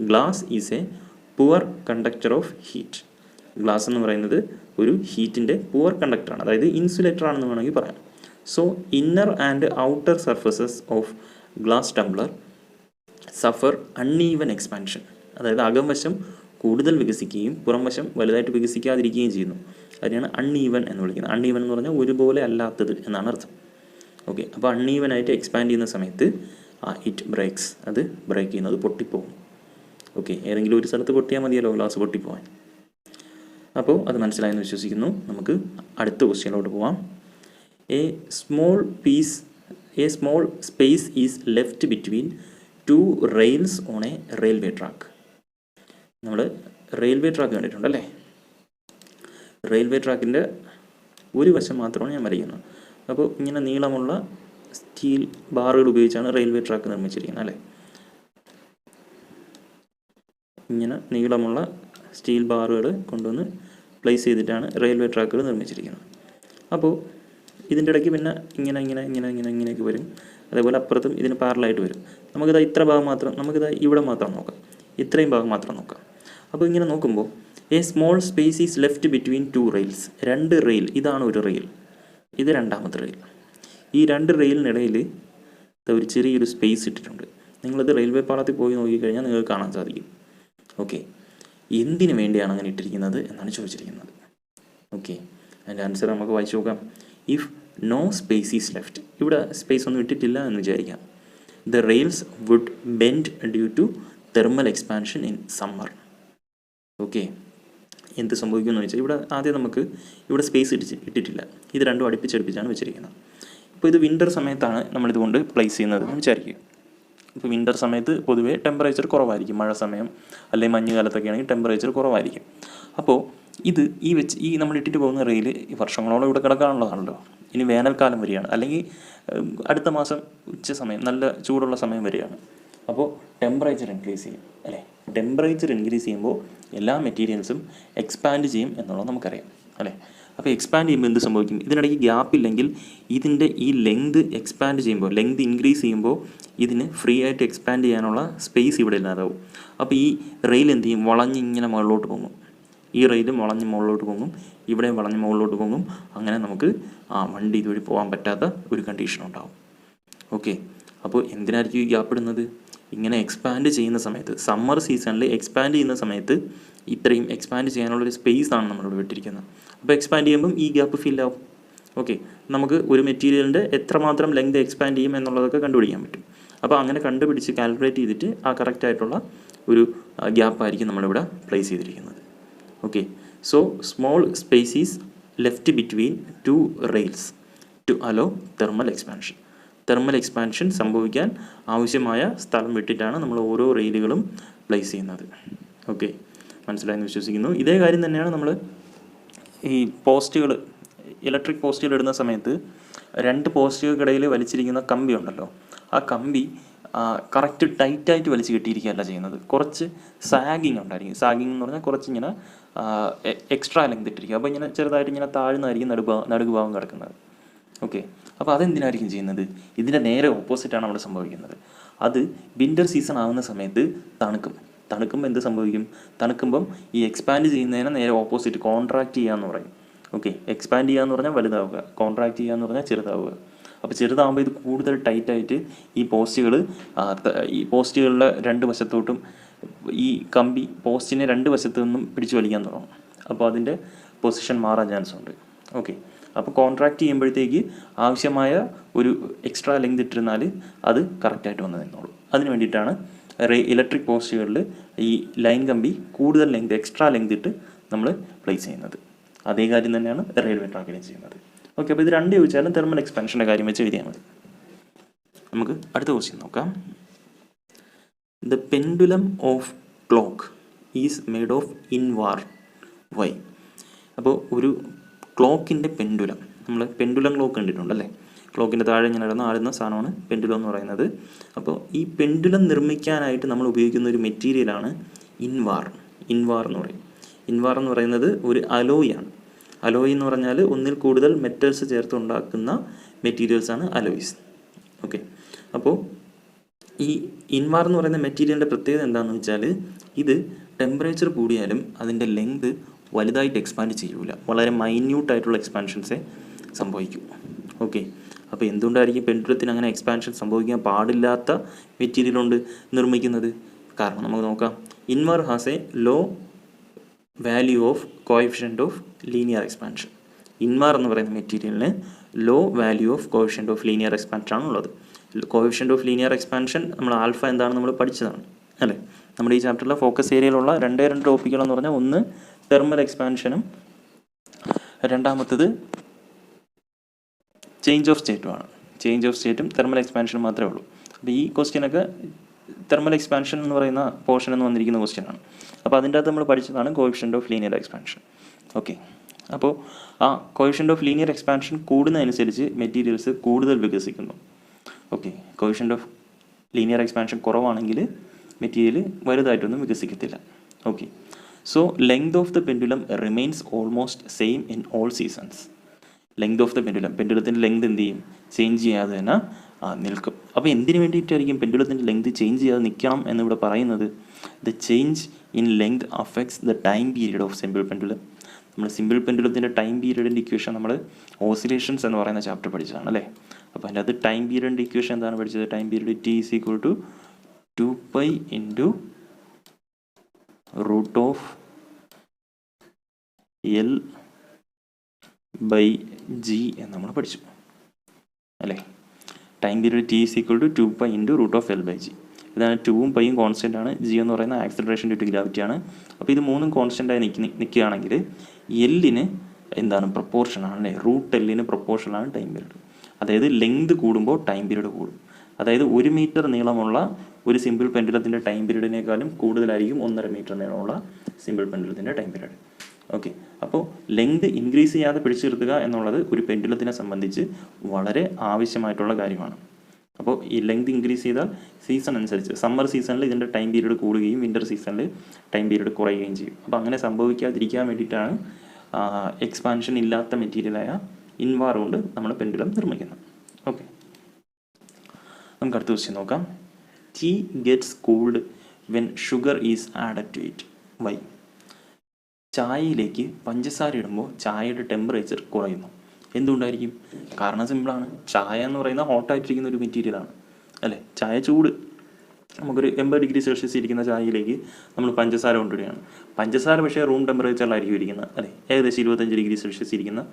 Glass is A poor conductor of heat. Glass എന്ന് പറയുന്നത് ഒരു ഹീറ്റിൻ്റെ പുവർ കണ്ടക്ടറാണ്, അതായത് ഇൻസുലേറ്റർ ആണെന്ന് വേണമെങ്കിൽ പറയാം. So inner and outer surfaces of glass tumbler suffer uneven expansion. അതായത് അകംവശം കൂടുതൽ വികസിക്കുകയും പുറം വശം വലുതായിട്ട് വികസിക്കാതിരിക്കുകയും ചെയ്യുന്നു. അതിനെയാണ് അൺഈവൻ എന്ന് വിളിക്കുന്നത്. അൺഈവൻ എന്ന് പറഞ്ഞാൽ ഒരുപോലെ അല്ലാത്തത് എന്നാണ് അർത്ഥം. ഓക്കെ, അപ്പോൾ അൺഈവനായിട്ട് എക്സ്പാൻഡ് ചെയ്യുന്ന സമയത്ത് ഇറ്റ് ബ്രേക്സ്, അത് ബ്രേക്ക് ചെയ്യുന്നത് പൊട്ടിപ്പോകും. ഓക്കെ, ഏതെങ്കിലും ഒരു സ്ഥലത്ത് പൊട്ടിയാൽ മതിയല്ലോ ഗ്ലാസ് പൊട്ടിപ്പോവാൻ. അപ്പോൾ അത് മനസ്സിലായെന്ന് വിശ്വസിക്കുന്നു. നമുക്ക് അടുത്ത ക്വസ്റ്റ്യനിലോട്ട് പോവാം. A small space is left between two rails on A railway track. നമ്മൾ റെയിൽവേ ട്രാക്ക് കണ്ടിട്ടുണ്ടല്ലേ? റെയിൽവേ ട്രാക്കിൻ്റെ ഒരു വശം മാത്രമാണ് ഞാൻ വരയ്ക്കുന്നത്. അപ്പോൾ ഇങ്ങനെ നീളമുള്ള സ്റ്റീൽ ബാറുകൾ ഉപയോഗിച്ചാണ് റെയിൽവേ ട്രാക്ക് നിർമ്മിച്ചിരിക്കുന്നത് അല്ലേ? ഇങ്ങനെ നീളമുള്ള സ്റ്റീൽ ബാറുകൾ കൊണ്ടുവന്ന് പ്ലേസ് ചെയ്തിട്ടാണ് റെയിൽവേ ട്രാക്കുകൾ നിർമ്മിച്ചിരിക്കുന്നത്. അപ്പോൾ ഇതിൻ്റെ ഇടയ്ക്ക് പിന്നെ ഇങ്ങനെയൊക്കെ വരും. അതേപോലെ അപ്പുറത്തും ഇതിന് പാരലായിട്ട് വരും. നമുക്കിതാ ഇത്ര ഭാഗം മാത്രം, നമുക്കിതാ ഇവിടെ മാത്രം നോക്കാം, ഇത്രയും ഭാഗം മാത്രം നോക്കാം. അപ്പോൾ ഇങ്ങനെ നോക്കുമ്പോൾ A small space is left between two rails. രണ്ട് റെയിൽ, ഇതാണ് ഒരു റെയിൽ, ഇത് രണ്ടാമത്തെ റെയിൽ. ഈ രണ്ട് റെയിലിനിടയിൽ ഒരു ചെറിയൊരു സ്പേസ് ഇട്ടിട്ടുണ്ട്. നിങ്ങളിത് റെയിൽവേ പാളത്തിൽ പോയി നോക്കിക്കഴിഞ്ഞാൽ നിങ്ങൾക്ക് കാണാൻ സാധിക്കും. ഓക്കെ, എന്തിനു വേണ്ടിയാണ് അങ്ങനെ ഇട്ടിരിക്കുന്നത് എന്നാണ് ചോദിച്ചിരിക്കുന്നത്. ഓക്കെ, അതിൻ്റെ ആൻസർ നമുക്ക് വായിച്ചു നോക്കാം. If no space is left, ഇവിടെ സ്പേസ് ഒന്നും ഇട്ടിട്ടില്ല എന്ന് വിചാരിക്കാം. The rails would bend due to thermal expansion in summer. Okay, എന്ത് സംഭവിക്കുമെന്ന് വെച്ചാൽ ഇവിടെ നമുക്ക് ഇവിടെ സ്പേസ് ഇട്ടിട്ടില്ല. ഇത് രണ്ടും അടുപ്പിച്ചടുപ്പിച്ചാണ് വെച്ചിരിക്കുന്നത്. ഇപ്പോൾ ഇത് വിൻ്റർ സമയത്താണ് നമ്മളിതുകൊണ്ട് പ്ലേസ് ചെയ്യുന്നത് എന്ന് വിചാരിക്കുക. ഇപ്പോൾ വിൻ്റർ സമയത്ത് പൊതുവേ ടെമ്പറേച്ചർ കുറവായിരിക്കും. മഴ സമയം അല്ലെങ്കിൽ മഞ്ഞുകാലത്തൊക്കെ ആണെങ്കിൽ ടെമ്പറേച്ചർ കുറവായിരിക്കും. അപ്പോൾ ഈ നമ്മൾ ഇട്ടിട്ട് പോകുന്ന റെയിൽ വർഷങ്ങളോളം ഇവിടെ കിടക്കാനുള്ളതാണല്ലോ. ഇനി വേനൽക്കാലം വരികയാണ്, അല്ലെങ്കിൽ അടുത്ത മാസം ഉച്ച സമയം നല്ല ചൂടുള്ള സമയം വരികയാണ്. അപ്പോൾ ടെമ്പറേച്ചർ ഇൻക്രീസ് ചെയ്യും അല്ലേ? ടെമ്പറേച്ചർ ഇൻക്രീസ് ചെയ്യുമ്പോൾ എല്ലാ മെറ്റീരിയൽസും എക്സ്പാൻഡ് ചെയ്യും എന്നുള്ളത് നമുക്കറിയാം അല്ലേ? അപ്പോൾ എക്സ്പാൻഡ് ചെയ്യുമ്പോൾ എന്ത് സംഭവിക്കും? ഇതിനിടയ്ക്ക് ഗ്യാപ്പ് ഇല്ലെങ്കിൽ ഇതിൻ്റെ ഈ ലെങ്ത് എക്സ്പാൻഡ് ചെയ്യുമ്പോൾ, ലെങ്ത് ഇൻക്രീസ് ചെയ്യുമ്പോൾ ഇതിന് ഫ്രീ ആയിട്ട് എക്സ്പാൻഡ് ചെയ്യാനുള്ള സ്പേസ് ഇവിടെ ഇല്ലാതാവും. അപ്പോൾ ഈ റെയിൽ എന്ത് ചെയ്യും? വളഞ്ഞിങ്ങനെ മുകളിലോട്ട് പോകും. ഈ റെയിലും വളഞ്ഞ് മുകളിലോട്ട് പോകും, ഇവിടെയും വളഞ്ഞ് മുകളിലോട്ട് പോകും. അങ്ങനെ നമുക്ക് വണ്ടി ഇതുവഴി പോകാൻ പറ്റാത്ത ഒരു കണ്ടീഷൻ ഉണ്ടാവും. ഓക്കെ, അപ്പോൾ എന്തിനായിരിക്കും ഈ ഗ്യാപ്പ് ഇടുന്നത്? ഇങ്ങനെ എക്സ്പാൻഡ് ചെയ്യുന്ന സമയത്ത്, സമ്മർ സീസണിൽ എക്സ്പാൻഡ് ചെയ്യുന്ന സമയത്ത് ഇത്രയും എക്സ്പാൻഡ് ചെയ്യാനുള്ളൊരു സ്പേസാണ് നമ്മളിവിടെ വിട്ടിരിക്കുന്നത്. അപ്പോൾ എക്സ്പാൻഡ് ചെയ്യുമ്പം ഈ ഗ്യാപ്പ് ഫില്ലാവും. ഓക്കെ, നമുക്ക് ഒരു മെറ്റീരിയലിൻ്റെ എത്രമാത്രം ലെങ്ത് എക്സ്പാൻഡ് ചെയ്യും എന്നുള്ളതൊക്കെ കണ്ടുപിടിക്കാൻ പറ്റും. അപ്പോൾ അങ്ങനെ കണ്ടുപിടിച്ച് കാൽക്കുലേറ്റ് ചെയ്തിട്ട് ആ കറക്റ്റായിട്ടുള്ള ഒരു ഗ്യാപ്പായിരിക്കും നമ്മളിവിടെ പ്ലേസ് ചെയ്തിരിക്കുന്നത്. Okay, so small space is left between two rails to allow thermal expansion. Thermal expansion സംഭവിക്കാൻ ആവശ്യമായ സ്ഥലം വിട്ടിട്ടാണ് നമ്മൾ ഓരോ റെയിലുകളും പ്ലേസ് ചെയ്യുന്നത്. ഓക്കെ, മനസ്സിലായെന്ന് വിശ്വസിക്കുന്നു. ഇതേ കാര്യം തന്നെയാണ് നമ്മൾ ഈ പോസ്റ്റുകൾ, ഇലക്ട്രിക് പോസ്റ്റുകൾ ഇടുന്ന സമയത്ത് രണ്ട് പോസ്റ്റുകൾക്കിടയിൽ വലിച്ചിരിക്കുന്ന കമ്പി ഉണ്ടല്ലോ, ആ കമ്പി കറക്റ്റ് ടൈറ്റായിട്ട് വലിച്ച് കെട്ടിയിരിക്കുകയല്ല ചെയ്യുന്നത്. കുറച്ച് സാഗിങ് ഉണ്ടായിരിക്കും. സാഗിങ് എന്ന് പറഞ്ഞാൽ കുറച്ചിങ്ങനെ എക്സ്ട്രാ ലെങ്ത് ഇട്ടിരിക്കുക. അപ്പോൾ ഇങ്ങനെ ചെറുതായിട്ട് ഇങ്ങനെ താഴ്ന്നായിരിക്കും നടുഭാഗം കിടക്കുന്നത്. ഓക്കെ, അപ്പോൾ അതെന്തിനായിരിക്കും ചെയ്യുന്നത്? ഇതിൻ്റെ നേരെ ഓപ്പോസിറ്റാണ് അവിടെ സംഭവിക്കുന്നത്. അത് വിൻ്റർ സീസൺ ആവുന്ന സമയത്ത് തണുക്കുമ്പോൾ എന്ത് സംഭവിക്കും? തണുക്കുമ്പം ഈ എക്സ്പാൻഡ് ചെയ്യുന്നതിനെ നേരെ ഓപ്പോസിറ്റ് കോൺട്രാക്റ്റ് ചെയ്യുക എന്ന് പറയും. ഓക്കെ, എക്സ്പാൻഡ് ചെയ്യുക എന്ന് പറഞ്ഞാൽ വലുതാവുക, കോൺട്രാക്റ്റ് ചെയ്യുക എന്ന് പറഞ്ഞാൽ ചെറുതാവുക. അപ്പോൾ ചെറുതാകുമ്പോൾ ഇത് കൂടുതൽ ടൈറ്റായിട്ട് ഈ പോസ്റ്റുകളുടെ രണ്ട് വശത്തോട്ടും ഈ കമ്പി പോസ്റ്റിനെ രണ്ട് വശത്തു നിന്നും പിടിച്ചു വലിക്കാൻ തുടങ്ങും. അപ്പോൾ അതിൻ്റെ പൊസിഷൻ മാറാൻ ചാൻസ് ഉണ്ട്. ഓക്കെ, അപ്പോൾ കോൺട്രാക്റ്റ് ചെയ്യുമ്പോഴത്തേക്ക് ആവശ്യമായ ഒരു എക്സ്ട്രാ ലെങ്ത് ഇട്ടിരുന്നാൽ അത് കറക്റ്റായിട്ട് വന്ന് നിന്നോളൂ. അതിന് വേണ്ടിയിട്ടാണ് ഇലക്ട്രിക് പോസ്റ്റുകളിൽ ഈ ലൈൻ കമ്പി കൂടുതൽ ലെങ്ത്, എക്സ്ട്രാ ലെങ്ത് ഇട്ട് നമ്മൾ പ്ലേസ് ചെയ്യുന്നത്. അതേ കാര്യം തന്നെയാണ് റെയിൽവേ ട്രാക്കിലും ചെയ്യുന്നത്. ഓക്കെ, അപ്പോൾ ഇത് രണ്ട് ചോദിച്ചാലും തെർമൽ എക്സ്പാൻഷൻ്റെ കാര്യം വെച്ച് എഴുതിയാൽ മതി. നമുക്ക് അടുത്ത ക്വസ്റ്റ്യൻ നോക്കാം. The pendulum of clock is made of invar why. അപ്പോൾ ഒരു ക്ലോക്കിൻ്റെ പെൻഡുലം, നമ്മൾ പെൻഡുലം ക്ലോക്ക് കണ്ടിട്ടുണ്ടല്ലേ, ക്ലോക്കിൻ്റെ താഴെ ഇങ്ങനെ കിടന്ന് ആടുന്ന സാധനമാണ് പെൻഡുലം എന്ന് പറയുന്നത്. അപ്പോൾ ഈ പെൻഡുലം നിർമ്മിക്കാനായിട്ട് നമ്മൾ ഉപയോഗിക്കുന്ന ഒരു മെറ്റീരിയലാണ് ഇൻവാർ. ഇൻവാർ എന്ന് പറയും. ഇൻവാർ എന്ന് പറയുന്നത് ഒരു അലോയാണ്. അലോയ് എന്ന് പറഞ്ഞാൽ ഒന്നിൽ കൂടുതൽ മെറ്റൽസ് ചേർത്ത് ഉണ്ടാക്കുന്ന മെറ്റീരിയൽസാണ് അലോയ്സ്. ഓക്കെ, അപ്പോൾ ഈ ഇൻവാർ എന്ന് പറയുന്ന മെറ്റീരിയലിൻ്റെ പ്രത്യേകത എന്താണെന്ന് വെച്ചാൽ ഇത് ടെമ്പറേച്ചർ കൂടിയാലും അതിൻ്റെ ലെങ്ത് വലുതായിട്ട് എക്സ്പാൻഡ് ചെയ്യൂല, വളരെ മൈന്യൂട്ടായിട്ടുള്ള എക്സ്പാൻഷൻസേ സംഭവിക്കൂ. ഓക്കെ, അപ്പോൾ എന്തുകൊണ്ടായിരിക്കും പെൻഡുലത്തിന് അങ്ങനെ എക്സ്പാൻഷൻ സംഭവിക്കാൻ പാടില്ലാത്ത മെറ്റീരിയൽ കൊണ്ട് നിർമ്മിക്കുന്നത്? കാരണം നമുക്ക് നോക്കാം. Invar has a low value of coefficient of linear expansion. Invar എന്ന് പറയുന്ന മെറ്റീരിയലിന് low value of coefficient of linear expansion ആണുള്ളത്. കോഎഫിഷ്യൻ്റ് ഓഫ് ലീനിയർ എക്സ്പാൻഷൻ നമ്മൾ ആൽഫ എന്താണെന്ന് നമ്മൾ പഠിച്ചതാണ് അല്ലേ. നമ്മുടെ ഈ ചാപ്റ്ററിലെ ഫോക്കസ് ഏരിയയിലുള്ള രണ്ട് ടോപ്പിക്കുകളെന്ന് പറഞ്ഞാൽ ഒന്ന് തെർമൽ എക്സ്പാൻഷനും രണ്ടാമത്തത് ചേഞ്ച് ഓഫ് സ്റ്റേറ്റുമാണ്. ചേഞ്ച് ഓഫ് സ്റ്റേറ്റും തെർമൽ എക്സ്പാൻഷനും മാത്രമേ ഉള്ളൂ. അപ്പോൾ ഈ ക്വസ്റ്റ്യനൊക്കെ തെർമൽ എക്സ്പാൻഷൻ എന്ന് പറയുന്ന പോർഷൻ എന്ന് വന്നിരിക്കുന്ന ക്വസ്റ്റ്യനാണ്. അപ്പോൾ അതിൻ്റെ അകത്ത് നമ്മൾ പഠിച്ചതാണ് coefficient of linear expansion. Okay, അപ്പോൾ ആ കോഎഫിഷ്യൻ്റ് ഓഫ് ലീനിയർ എക്സ്പാൻഷൻ കൂടുന്നതനുസരിച്ച് മെറ്റീരിയൽസ് കൂടുതൽ വികസിക്കുന്നു. Okay, coefficient of linear expansion കുറവാണെങ്കിൽ മെറ്റീരിയൽ വലുതായിട്ടൊന്നും വികസിക്കത്തില്ല. Okay, so length of the pendulum remains almost same in all seasons. Length of the pendulum, പെൻഡുലത്തിൻ്റെ ലെങ്ത് എന്ത് ചെയ്യും? ചേഞ്ച് ചെയ്യാതെ തന്നെ നിൽക്കും. അപ്പോൾ എന്തിനു വേണ്ടിയിട്ടായിരിക്കും പെൻഡുലത്തിൻ്റെ ലെങ്ത് ചേഞ്ച് ചെയ്യാതെ നിൽക്കണം എന്നിവിടെ പറയുന്നത്? The change in length affects the time period of simple pendulum. നമ്മൾ സിമ്പിൾ പെൻഡുലത്തിൻ്റെ ടൈം പീരീഡിൻ്റെ ഇക്വേഷൻ നമ്മൾ ഓസിലേഷൻസ് എന്ന് പറയുന്ന ചാപ്റ്റർ പഠിച്ചതാണ് അല്ലേ. അപ്പോൾ അതിൻ്റെ അത് ടൈം പീരീഡിൻ്റെ ഇക്വേഷൻ എന്താണ് പഠിച്ചത്? Time period T is equal to 2π into root of L by G എന്ന് നമ്മൾ പഠിച്ചു അല്ലേ. Time period T is equal to 2π into root of L by G. ഇതാണ് 2ഉം പൈയും കോൺസ്റ്റൻ്റ് ആണ്. ജി എന്ന് പറയുന്ന ആക്സിലറേഷൻ ഡ്യൂ ടു ഗ്രാവിറ്റി ആണ്. അപ്പോൾ ഇത് മൂന്നും കോൺസ്റ്റൻ്റായി നിൽക്കുകയാണെങ്കിൽ എല്ലിന് എന്താണ് പ്രൊപ്പോർഷനാണ് അല്ലേ. റൂട്ട് എല്ലിന് പ്രൊപ്പോർഷനാണ് ടൈം പീരീഡ്. അതായത് ലെങ്ത് കൂടുമ്പോൾ ടൈം പീരീഡ് കൂടും. അതായത് 1 മീറ്റർ നീളമുള്ള ഒരു സിമ്പിൾ പെൻഡുലത്തിൻ്റെ ടൈം പീരീഡിനേക്കാളും കൂടുതലായിരിക്കും 1.5 മീറ്റർ നീളമുള്ള സിമ്പിൾ പെൻഡുലത്തിൻ്റെ ടൈം പീരീഡ്. ഓക്കെ, അപ്പോൾ ലെങ്ത് ഇൻക്രീസ് ചെയ്യാതെ പിടിച്ചു നിർത്തുക എന്നുള്ളത് ഒരു പെൻഡുലത്തിനെ സംബന്ധിച്ച് വളരെ ആവശ്യമായിട്ടുള്ള കാര്യമാണ്. അപ്പോൾ ഈ ലെങ്ത് ഇൻക്രീസ് ചെയ്താൽ സീസൺ അനുസരിച്ച് സമ്മർ സീസണിൽ ഇതിൻ്റെ ടൈം പീരീഡ് കൂടുകയും വിൻ്റർ സീസണിൽ ടൈം പീരീഡ് കുറയുകയും ചെയ്യും. അപ്പോൾ അങ്ങനെ സംഭവിക്കാതിരിക്കാൻ വേണ്ടിയിട്ടാണ് എക്സ്പാൻഷൻ ഇല്ലാത്ത മെറ്റീരിയലായ ഇൻവാർ കൊണ്ട് നമ്മൾ പെൻഡുലം നിർമ്മിക്കുന്നത്. ഓക്കെ, നമുക്ക് അടുത്ത ക്വസ്റ്റ്യൻ നോക്കാം. Tea gets cooled when sugar is added to it why. ചായയിലേക്ക് പഞ്ചസാര ഇടുമ്പോൾ ചായയുടെ ടെമ്പറേച്ചർ കുറയുന്നു. എന്തുകൊണ്ടായിരിക്കും? കാരണം സിമ്പിളാണ്. ചായ എന്ന് പറയുന്ന ഹോട്ടായിട്ടിരിക്കുന്ന ഒരു മെറ്റീരിയലാണ് അല്ലേ. ചായ ചൂട്, നമുക്കൊരു 80 ഡിഗ്രി സെൽഷ്യസ് ഇരിക്കുന്ന ചായയിലേക്ക് നമ്മൾ പഞ്ചസാര കൊണ്ടിടുകയാണ്. പഞ്ചസാര പക്ഷേ റൂം ടെമ്പറേച്ചറിലായിരിക്കും ഇരിക്കുന്നത് അല്ലേ. ഏകദേശം 25 ഡിഗ്രി സെൽഷ്യസ് ഇരിക്കുന്ന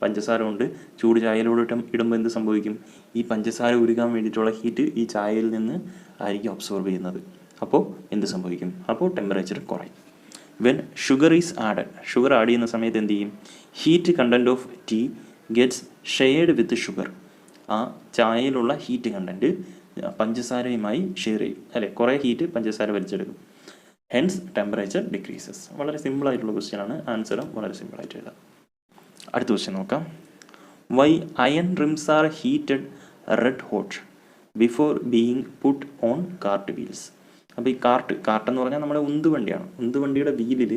പഞ്ചസാര കൊണ്ട് ചൂട് ചായയിലൂടെ ഇടുമ്പോൾ എന്ത് സംഭവിക്കും? ഈ പഞ്ചസാര ഉരുകാൻ വേണ്ടിയിട്ടുള്ള ഹീറ്റ് ഈ ചായയിൽ നിന്ന് ആയിരിക്കും അബ്സോർബ് ചെയ്യുന്നത്. അപ്പോൾ എന്ത് സംഭവിക്കും? അപ്പോൾ ടെമ്പറേച്ചർ കുറയും. When sugar is added, sugar add ചെയ്യുന്ന സമയത്ത് എന്ത് ചെയ്യും? Heat content of tea gets shared with sugar. ആ ചായയിലുള്ള ഹീറ്റ് കണ്ടൻറ്റ് പഞ്ചസാരയുമായി ഷെയർ ചെയ്യും അല്ലേ. കുറേ ഹീറ്റ് പഞ്ചസാര വലിച്ചെടുക്കും. Hence temperature decreases. വളരെ സിമ്പിളായിട്ടുള്ള ക്വസ്റ്റ്യനാണ്. ആൻസറും വളരെ സിമ്പിളായിട്ട് എഴുതാം. അടുത്ത ക്വസ്റ്റ്യൻ നോക്കാം. Why iron rims are heated red hot before being put on cart wheels. അപ്പോൾ ഈ കാർട്ട് എന്ന് പറഞ്ഞാൽ നമ്മുടെ ഉന്തുവണ്ടിയാണ്. ഉന്തുവണ്ടിയുടെ വീലിൽ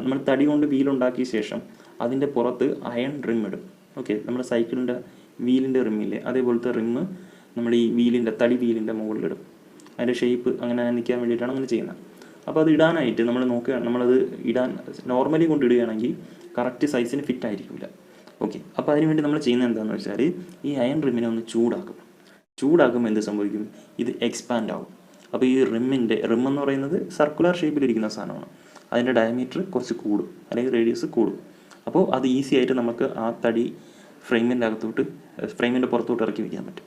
നമ്മൾ തടി കൊണ്ട് വീലുണ്ടാക്കിയ ശേഷം അതിൻ്റെ പുറത്ത് അയൺ റിം ഇടും. ഓക്കെ, നമ്മുടെ സൈക്കിളിൻ്റെ വീലിൻ്റെ റിമ്മില്ലേ, അതേപോലത്തെ റിമ്മ് നമ്മൾ ഈ തടി വീലിൻ്റെ മുകളിലിടും. അതിൻ്റെ ഷേപ്പ് അങ്ങനെ നിൽക്കാൻ വേണ്ടിയിട്ടാണ് അങ്ങനെ ചെയ്യുന്നത്. അപ്പോൾ അത് ഇടാനായിട്ട് നമ്മളത് ഇടാൻ നോർമലി കൊണ്ടിടുകയാണെങ്കിൽ കറക്റ്റ് സൈസിന് ഫിറ്റ് ആയിരിക്കില്ല. ഓക്കെ, അപ്പോൾ അതിനുവേണ്ടി നമ്മൾ ചെയ്യുന്നത് എന്താണെന്ന് വെച്ചാൽ ഈ അയൺ റിമ്മിനെ ഒന്ന് ചൂടാക്കുമ്പോൾ എന്ത് സംഭവിക്കും? ഇത് എക്സ്പാൻഡ് ആവും. അപ്പോൾ ഈ റിമ്മെന്ന് പറയുന്നത് സർക്കുലർ ഷേപ്പിലിരിക്കുന്ന സാധനമാണ്. അതിൻ്റെ ഡയമീറ്റർ കുറച്ച് കൂടും അല്ലെങ്കിൽ റേഡിയസ് കൂടും. അപ്പോൾ അത് ഈസി ആയിട്ട് നമുക്ക് ആ തടി ഫ്രെയിമിൻ്റെ പുറത്തോട്ട് ഇറക്കി വയ്ക്കാൻ പറ്റും.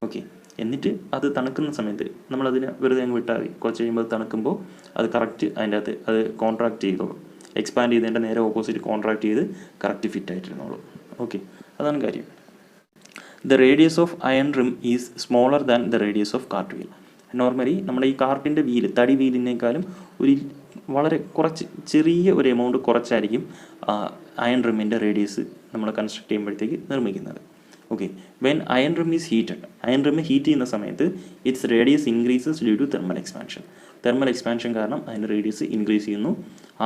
ഓക്കെ, എന്നിട്ട് അത് തണുക്കുന്ന സമയത്ത് നമ്മളതിനെ വെറുതെ അങ്ങ് വിട്ടാൽ മതി. കുറച്ച് കഴിയുമ്പോൾ അത് തണുക്കുമ്പോൾ അത് കറക്റ്റ് അതിൻ്റെ അകത്ത് അത് കോൺട്രാക്റ്റ് ചെയ്തോളും. എക്സ്പാൻഡ് ചെയ്തതിൻ്റെ നേരെ ഓപ്പോസിറ്റ് കോൺട്രാക്ട് ചെയ്ത് കറക്റ്റ് ഫിറ്റ് ആയിട്ടിരുന്നോളൂ. ഓക്കെ, അതാണ് കാര്യം. The radius of iron rim is smaller than the radius of cart wheel. Normally നമ്മുടെ ഈ കാർട്ടിൻ്റെ വീല്, തടി വീലിനേക്കാളും വളരെ കുറച്ച് ചെറിയ ഒരു എമൗണ്ട് കുറച്ചായിരിക്കും അയൺ റിമ്മിൻ്റെ റേഡിയസ് നമ്മൾ കൺസ്ട്രക്ട് ചെയ്യുമ്പോഴത്തേക്ക് നിർമ്മിക്കുന്നത്. Okay, when iron rim is heated, iron rim heat ചെയ്യുന്ന സമയത്ത് its radius increases due to thermal expansion. Thermal expansion കാരണം അതിൻ്റെ റേഡിയസ് ഇൻക്രീസ് ചെയ്യുന്നു.